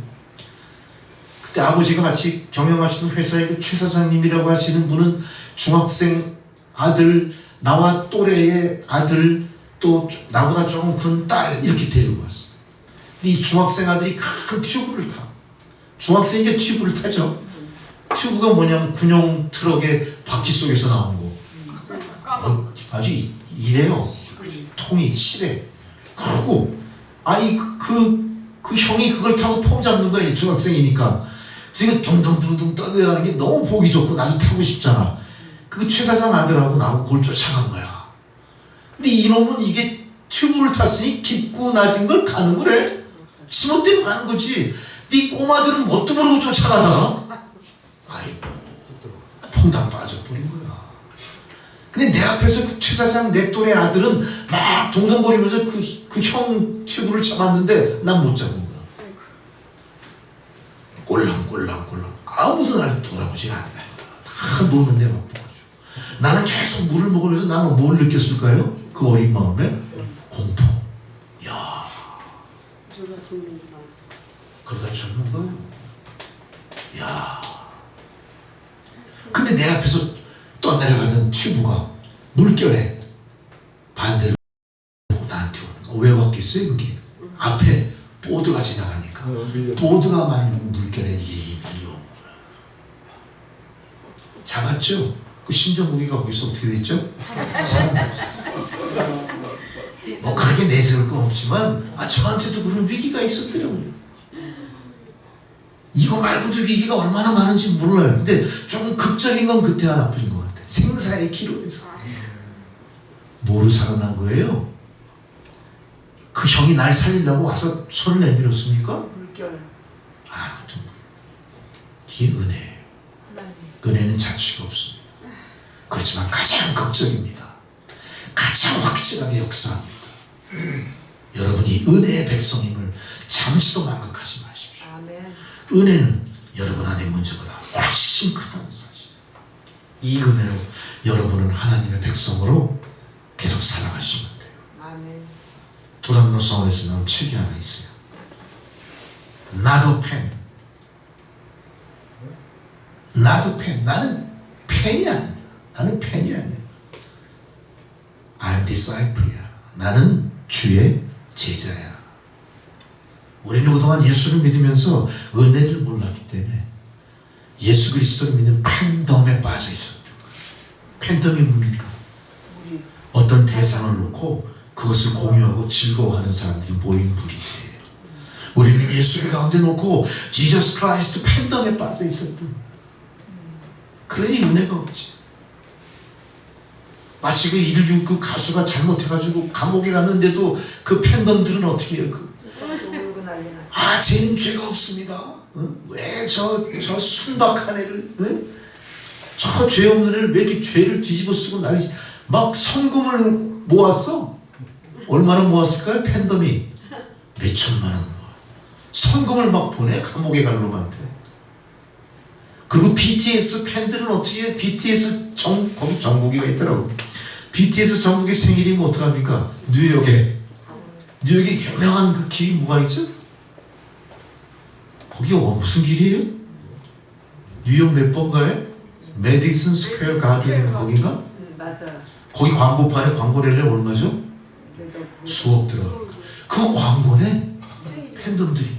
그때 아버지가 같이 경영하시는 회사의 그 최 사장님이라고 하시는 분은 중학생 아들, 나와 또래의 아들, 또 나보다 조금 큰 딸 이렇게 데리고 왔어. 근데 이 중학생 아들이 큰 튜브를 타. 중학생이 튜브를 타죠. 튜브가 뭐냐면 군용 트럭의 바퀴 속에서 나온 거. 아주 이래요. 통이 실해. 그러고 아이 그 형이 그걸 타고 폼 잡는 거야. 중학생이니까. 그래서 둥둥둥둥 떠내려가는 게 너무 보기 좋고 나도 타고 싶잖아. 그 최 사장 아들하고 나하고 그걸 쫓아간 거야. 근데 이놈은 이게 튜브를 탔으니 깊고 낮은 걸 가는 거래. 지멋대로 가는 거지. 네 꼬마들은 뭣도 모르고 쫓아가다가 아이고 퐁당 빠져버린 거야. 근데 내 앞에서 그 최 사장 내 또래 아들은 막 동동거리면서 그 형 튜브를 잡았는데 난 못 잡은 거야. 꼴랑꼴랑꼴랑 아무도 날 돌아보지 않는 거야. 다 노는 데만 보고. 나는 계속 물을 먹으면서 나는 뭘 느꼈을까요? 그 어린 마음에 공포. 야, 그러다 죽는 거예요. 야, 근데 내 앞에서 떠내려가던 튜브가 물결에 반대로 나한테 오는 거. 왜 왔겠어요? 그게 앞에 보드가 지나가니까 보드가 말리는 물결에 이 밀려오는 거야. 잡았죠? 그 신정국이가 거기서 어떻게 됐죠? 뭐 크게 내세울 건 없지만 저한테도 그런 위기가 있었더라고요. 이거 말고도 위기가 얼마나 많은지 몰라요. 근데 조금 극적인 건 그때 하나뿐인 것 같아요. 생사의 기로에서. 뭐로 살아난 거예요? 그 형이 날 살리려고 와서 손을 내밀었습니까? 물결. 좀 이게 은혜예요. 은혜는 자취가 없습니다. 그렇지만 가장 극적입니다. 가장 확실하게 역사합니다. 여러분이 은혜의 백성임을 잠시도 망각하지 마십시오. 아멘. 은혜는 여러분 안에 문제보다 훨씬 크다는 사실. 이 은혜로 여러분은 하나님의 백성으로 계속 살아가시면 돼요. 아멘. 두란노 서울에서 나온 책이 하나 있어요. 나도 팬. 나도 팬. 나는 팬이 아니다. 나는 팬이 아니야. I'm disciple이야. 나는 주의 제자야. 우리는 그동안 예수를 믿으면서 은혜를 몰랐기 때문에 예수 그리스도를 믿는 팬덤에 빠져 있었던 거예요. 팬덤이 뭡니까? 어떤 대상을 놓고 그것을 공유하고 즐거워하는 사람들이 모인 무리들이에요. 우리는 예수를 가운데 놓고 지저스 크라이스트 팬덤에 빠져 있었던, 그러니 은혜가 없지. 마치 그 인류 그 가수가 잘못해가지고 감옥에 갔는데도 그 팬덤들은 어떻게 해요? 쟤는 죄가 없습니다. 왜 저 순박한 애를, 저 죄 없는 애를 왜 이렇게 죄를 뒤집어 쓰고 난리, 막 성금을 모았어. 얼마나 모았을까요? 팬덤이 몇 천만 원 모아. 성금을 막 보내 감옥에 갈 놈한테. 그리고 BTS 팬들은 어떻게 해요? BTS 거기 정국이가 있더라고. BTS 정국이 생일이면 어떡합니까? 뉴욕에 유명한 그 길이 뭐가 있죠? 거기가 무슨 길이에요? 뉴욕 몇 번가에? 메디슨 스퀘어 가든 거긴가? 맞아. 거기 광고판에 광고 내려면 얼마죠? 수억 들어. 그 광고네 팬덤들이.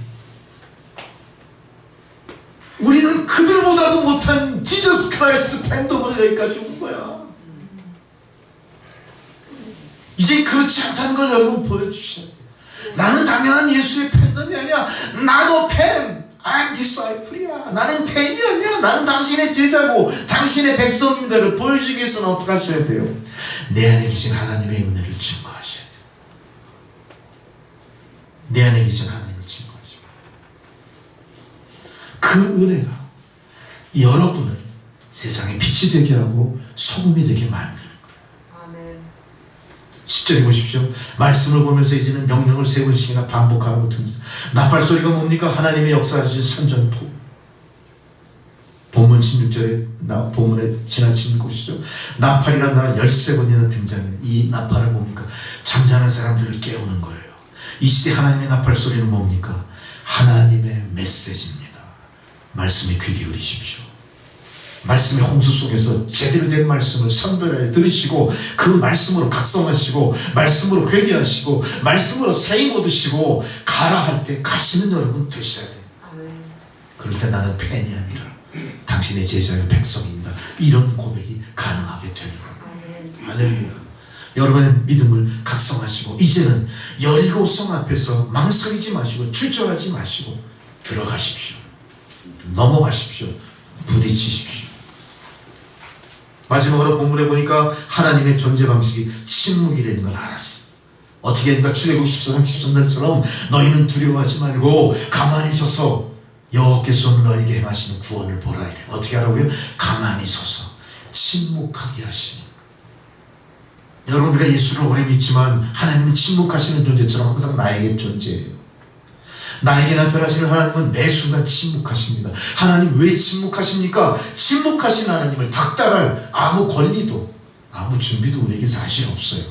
우리는 그들보다도 못한 지저스 크라이스트 팬덤으로 여기까지 온 거야. 이제 그렇지 않다는 걸 여러분 보여주셔야 돼요. 나는 당연한 예수의 팬덤이 아니야. 나도 팬. I'm disciple이야. 나는 팬이 아니야. 나는 당신의 제자고 당신의 백성입니다를 보여주기 위해서는 어떻게 하셔야 돼요? 내 안에 계신 하나님의 은혜를 증거하셔야 돼요. 내 안에 계신 하나님을 증거하셔야 돼요. 그 은혜가 여러분을 세상에 빛이 되게 하고 소금이 되게 만드는 거예요. 아멘. 10절에 보십시오. 말씀을 보면서 이제는 명령을 3번씩이나 반복하고 듭니다. 나팔 소리가 뭡니까? 하나님의 역사하신 선전포. 본문 16절에 본문에 지나친 곳이죠. 나팔이란 단어 13번이나 등장해요. 이 나팔은 뭡니까? 잠자는 사람들을 깨우는 거예요. 이 시대 하나님의 나팔 소리는 뭡니까? 하나님의 메시지입니다. 말씀에 귀 기울이십시오. 말씀의 홍수 속에서 제대로 된 말씀을 선별하여 들으시고 그 말씀으로 각성하시고 말씀으로 회개하시고 말씀으로 세임 얻으시고 가라 할 때 가시는 여러분 되셔야 돼요. 아멘. 그럴 때 나는 팬이 아니라 당신의 제자의 백성입니다. 이런 고백이 가능하게 되는 거예요. 아멘. 할렐루야. 여러분의 믿음을 각성하시고 이제는 여리고성 앞에서 망설이지 마시고 주저하지 마시고 들어가십시오. 넘어가십시오. 부딪히십시오. 마지막으로 본문에 보니까 하나님의 존재 방식이 침묵이라는 걸 알았어. 어떻게 하니까 출애굽 14장 13절처럼 너희는 두려워하지 말고 가만히 서서 여호와께서 너에게 행하시는 구원을 보라 이래. 어떻게 하라고요? 가만히 서서 침묵하게 하시는. 여러분 우리가 예수를 오래 믿지만 하나님은 침묵하시는 존재처럼 항상 나에게 존재해요. 나에게 나타나시는 하나님은 매 순간 침묵하십니다. 하나님 왜 침묵하십니까? 침묵하신 하나님을 닥달할 아무 권리도 아무 준비도 우리에게 사실 없어요.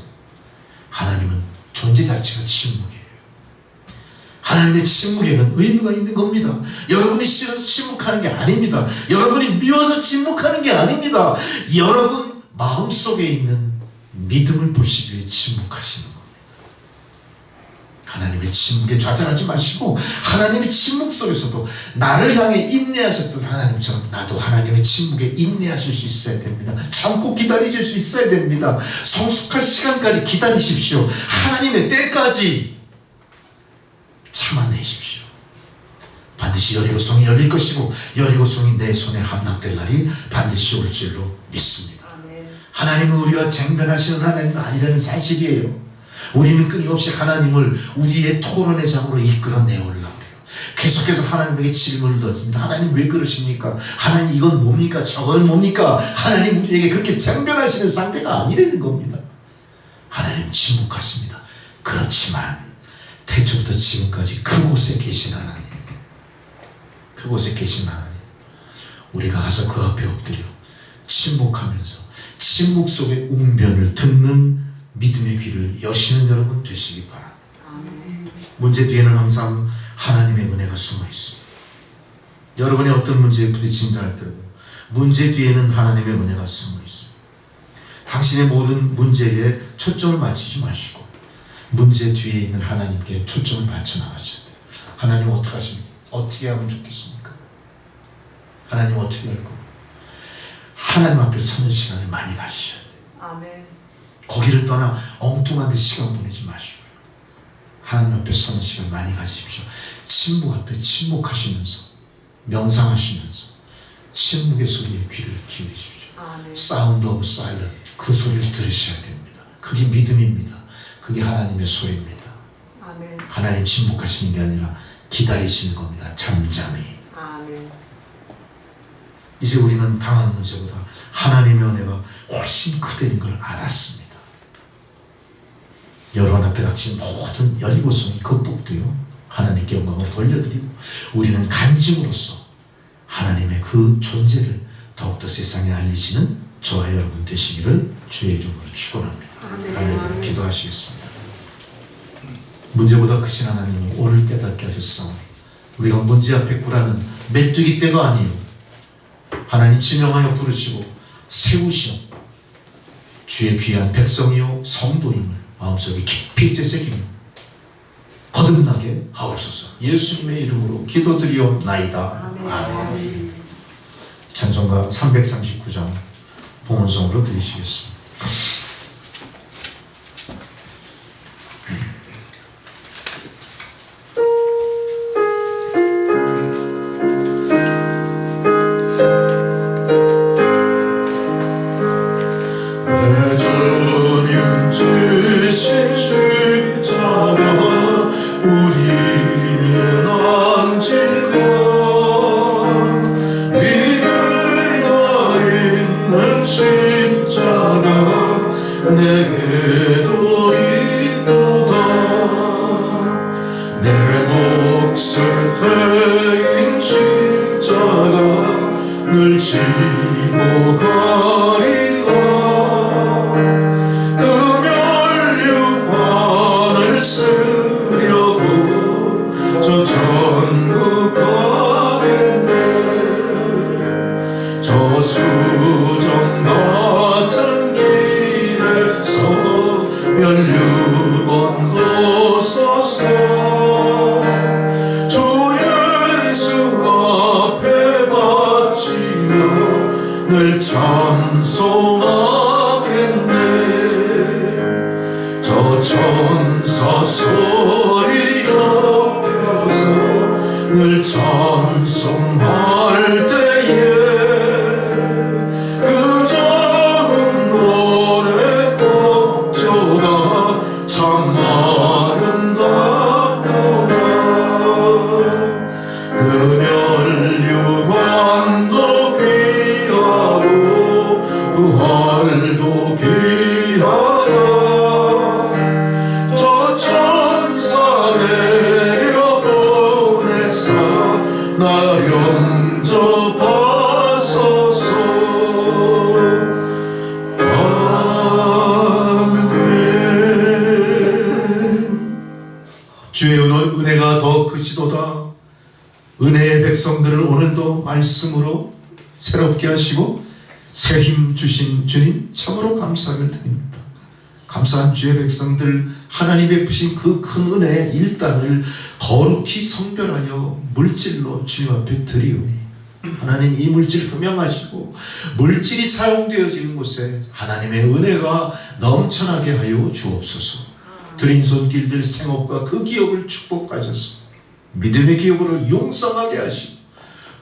하나님은 존재 자체가 침묵이에요. 하나님의 침묵에는 의미가 있는 겁니다. 여러분이 싫어서 침묵하는 게 아닙니다. 여러분이 미워서 침묵하는 게 아닙니다. 여러분 마음속에 있는 믿음을 보시기 위해 침묵하시는 겁니다. 하나님의 침묵에 좌절하지 마시고 하나님의 침묵 속에서도 나를 향해 인내하셨던 하나님처럼 나도 하나님의 침묵에 인내하실 수 있어야 됩니다. 참고 기다리실 수 있어야 됩니다. 성숙할 시간까지 기다리십시오. 하나님의 때까지 참아내십시오. 반드시 여리고성이 열릴 것이고 여리고성이 내 손에 함락될 날이 반드시 올 줄로 믿습니다. 하나님은 우리와 쟁변하시는 하나님은 아니라는 사실이에요. 우리는 끊임없이 하나님을 우리의 토론의 장으로 이끌어내오려고 해요. 계속해서 하나님에게 질문을 던집니다. 하나님 왜 그러십니까? 하나님 이건 뭡니까? 저건 뭡니까? 하나님 우리에게 그렇게 쟁변하시는 상대가 아니라는 겁니다. 하나님 침묵하십니다. 그렇지만 태초부터 지금까지 그곳에 계신 하나님, 그곳에 계신 하나님, 우리가 가서 그 앞에 엎드려 침묵하면서 침묵 속의 웅변을 듣는 믿음의 귀를 여시는 여러분 되시기 바랍니다. 문제 뒤에는 항상 하나님의 은혜가 숨어 있습니다. 여러분이 어떤 문제에 부딪힌다 할때도 문제 뒤에는 하나님의 은혜가 숨어 있습니다. 당신의 모든 문제에 초점을 맞추지 마시고 문제 뒤에 있는 하나님께 초점을 맞춰 나가셔야 돼요. 하나님 어떻게 하십니까? 어떻게 하면 좋겠습니까? 하나님 어떻게 할 겁니까? 하나님 앞에 서는 시간을 많이 가지셔야 돼요. 아멘. 거기를 떠나 엉뚱한 데 시간 보내지 마시고요. 하나님 앞에 서는 시간 많이 가지십시오. 침묵 앞에 침묵하시면서 명상하시면서 침묵의 소리에 귀를 기울이십시오. 아멘. 사운드 오브 사일런트, 그 소리를 들으셔야 됩니다. 그게 믿음입니다. 그게 하나님의 소리입니다. 아멘. 하나님 침묵하시는 게 아니라 기다리시는 겁니다. 잠잠히. 아멘. 이제 우리는 당한 문제보다 하나님의 은혜가 훨씬 크다는 걸 알았습니다. 여러분 앞에 닥친 모든 여리고성이 극복되어 하나님께 영광을 돌려드리고 우리는 간증으로서 하나님의 그 존재를 더욱더 세상에 알리시는 저와 여러분 되시기를 주의 이름으로 축원합니다. 하나님 기도하시겠습니다. 문제보다 크신 하나님 오늘 깨닫게 하셨사오니 우리가 문제 앞에 굴하는 메뚜기 떼가 아니요 하나님 지명하여 부르시고 세우시오 주의 귀한 백성이요 성도임을 마음속에 깊이 되새기며 거듭나게 하옵소서. 예수님의 이름으로 기도드리옵나이다. 아멘. 찬송가 339장 봉헌성으로 드리시겠습니다. 내 주님 지신 십자가 우리는 안질까 위를 나 있는 십자가 내게도 있도다 내 몫을 태인 십자가 늘 지고 가리까 그 면류관을 쓰려고 저 천국 가겠네 저 수정 같은 길에서 면류관도 서서 주 예수 앞에 바치며 늘 찬송하겠네 저 천사 소리 옆에서 늘 찬송할 때에 그 작은 노래 꼭저가 참 아름답구나 그 면류관도 귀하고 부활도 귀하다 저 천사 내려보내사 나 영접하소서 아멘. 주의 은혜가 더 크시도다. 은혜의 백성들을 오늘도 말씀으로 새롭게 하시고 새 힘 주신 주님 참으로 감사를 드립니다. 감사한 주의 백성들 하나님 베푸신 그 큰 은혜의 일단을 거룩히 성별하여 물질로 주님 앞에 드리오니 하나님 이 물질 흠양하시고 물질이 사용되어지는 곳에 하나님의 은혜가 넘쳐나게 하여 주옵소서. 드린 손길들 생업과 그 기업을 축복하셔서 믿음의 기업으로 용성하게 하시고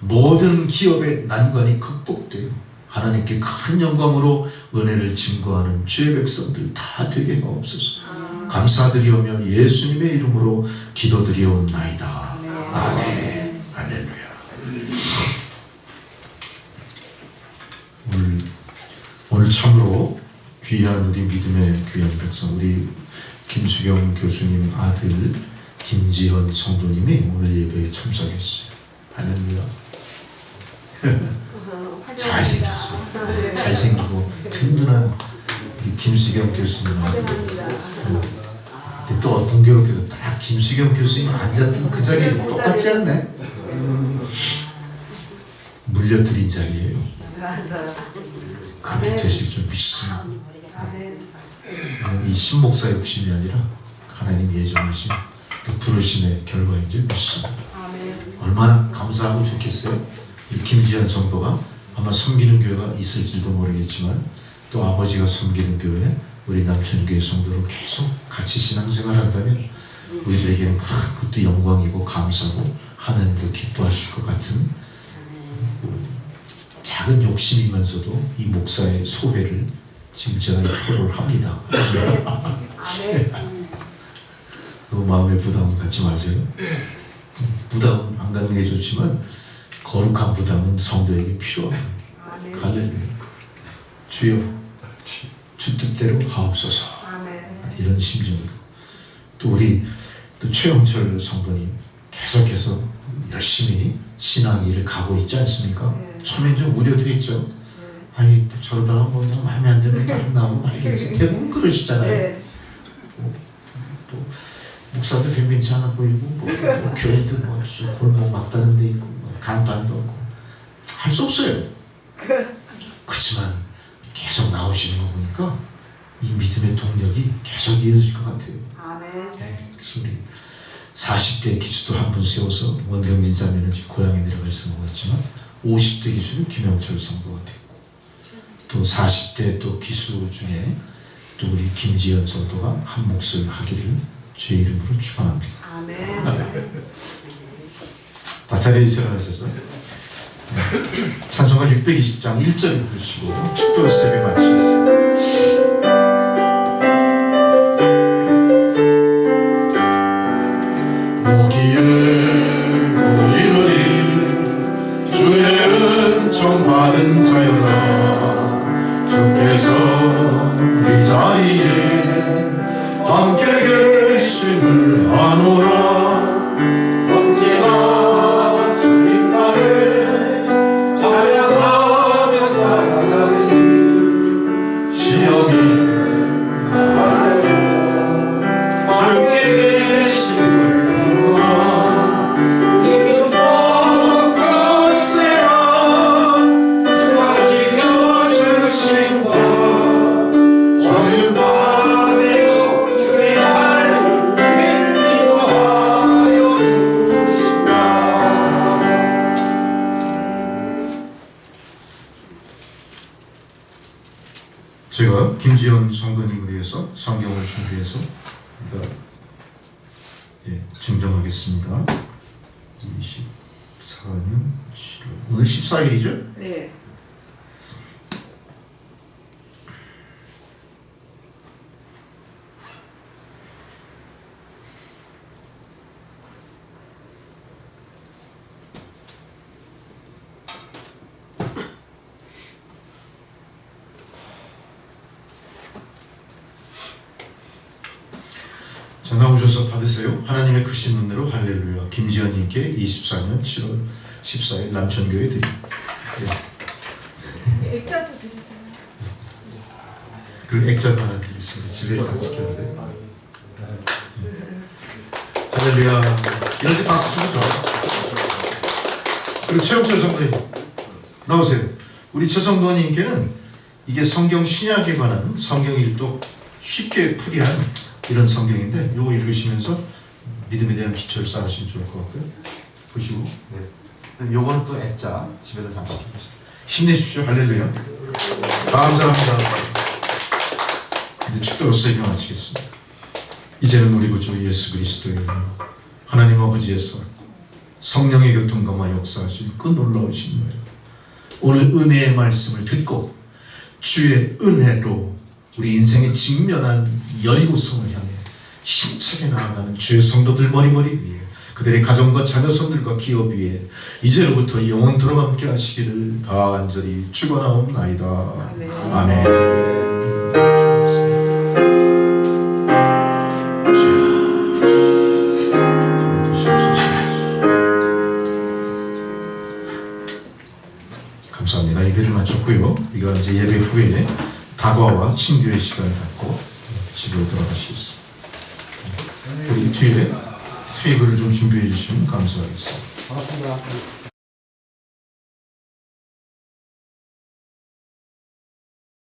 모든 기업의 난관이 극복되어 하나님께 큰 영광으로 은혜를 증거하는 주의 백성들 다 되게 하옵소서. 감사드리오며 예수님의 이름으로 기도드리옵나이다. 아멘. 할렐루야. 오늘 참으로 귀한 우리 믿음의 귀한 백성 우리 김수경 교수님 아들 김지현 성도님이 오늘 예배에 참석했어요. 할렐루야. 잘생겼어. 잘생기고 든든한 우리 김수경 교수님 아들. 근데 또 공교롭게도 딱 김수경 교수님 앉았던 그 자리에 똑같지 않네? 물려드린 자리예요. 그렇게 되실 줄 믿습니다. 이 신목사 욕심이 아니라 하나님 예정하신 또 부르심의 결과인 줄 믿습니다. 얼마나 감사하고 좋겠어요. 이 김지현 성도가 아마 섬기는 교회가 있을지도 모르겠지만 또 아버지가 섬기는 교회 우리 남천교회 성도로 계속 같이 신앙생활 한다면 우리들에게는 그것도 영광이고 감사고 하나님도 기뻐하실 것 같은 작은 욕심이면서도 이 목사의 소회를 지금 제가 토로를 합니다. 너무 마음에 부담 갖지 마세요. 부담 안 갖는 게 좋지만 거룩한 부담은 성도에게 필요합니다. 할렐루야. 주여 주 뜻대로 하옵소서. 이런 심정이고 또 우리 또 최영철 성도님 계속해서 열심히 신앙 일을 가고 있지 않습니까? 처음엔 좀 우려되겠죠. 아니 또 저러다가 뭐 마음에 안 드는 다른 나오고 말이겠지. 대부분 그러시잖아요. 뭐 목사도 변변치 않아 보이고 뭐 교회도 뭐 골목 막다른 데 있고 뭐 간판도 없고 할 수 없어요. 그렇지만 계속 나오시는 거 보니까 이 믿음의 동력이 계속 이어질 것 같아요. 아멘. 네, 그래서 우리 40대 기수도 한 분 세워서 원병진 자매는 지금 고향에 내려가서 먹었지만 50대 기수는 김영철 성도가 됐고 또 40대 또 기수 중에 또 우리 김지연 성도가 한 몫을 하기를 주의 이름으로 축원합니다. 아멘. 다 자리에 일어나셔서 찬송가 620장 1절을 부르시고 축도 세배 마치겠습니다. 오기에 모이노니 주의 은총 받은 자여라 주께서 이 자리에 함께 계심을 아노라 언제나 주님 나를 찬양하며 나아가니 시험이 함께 계심을 제가 김지연 성도님을 위해서 성경을 준비해서 증정하겠습니다. 24년 7월 오늘 14일이죠? 네. 자, 나오셔서 받으세요. 하나님의 크신 은혜로 할렐루야. 김지연님께 24년 7월 14일 남천교회 드립니다. 액자도 드리세요. 그 액자도 하나 드리겠습니다. 집에 잘 지켜야 돼. 할렐루야. 이럴 때 박수 쳐서 그리고 최영철 성도님 나오세요. 우리 최성도님께는 이게 성경 신약에 관한 성경 일독 쉽게 풀이한 이런 성경인데 요거 읽으시면서 믿음에 대한 기초를 쌓으시면 좋을 것 같고요. 보시고 요거는 또 액자 집에다 장식해보세요. 힘내십시오. 할렐루야. 감사합니다. 이제 축도로서 예배 마치겠습니다. 이제는 우리 구주 예수 그리스도의 은혜와 하나님 아버지에서 성령의 교통감화 역사하신 그 놀라우신 은혜, 오늘 은혜의 말씀을 듣고 주의 은혜로 우리 인생에 직면한 여리고성을 향해 힘차게 나아가는 주의 성도들 머리머리 위에 그들의 가정과 자녀손들과 기업 위에 이제로부터 영원토록 함께 하시기를 간절히 축원하옵나이다. 아멘. 감사합니다. 예배를 마쳤고요. 이거 이제 예배 후에 다과와 친교의 시간을 갖고 집으로 돌아가시겠습니다. 우리 뒤에 테이블을 좀 준비해 주시면 감사하겠습니다.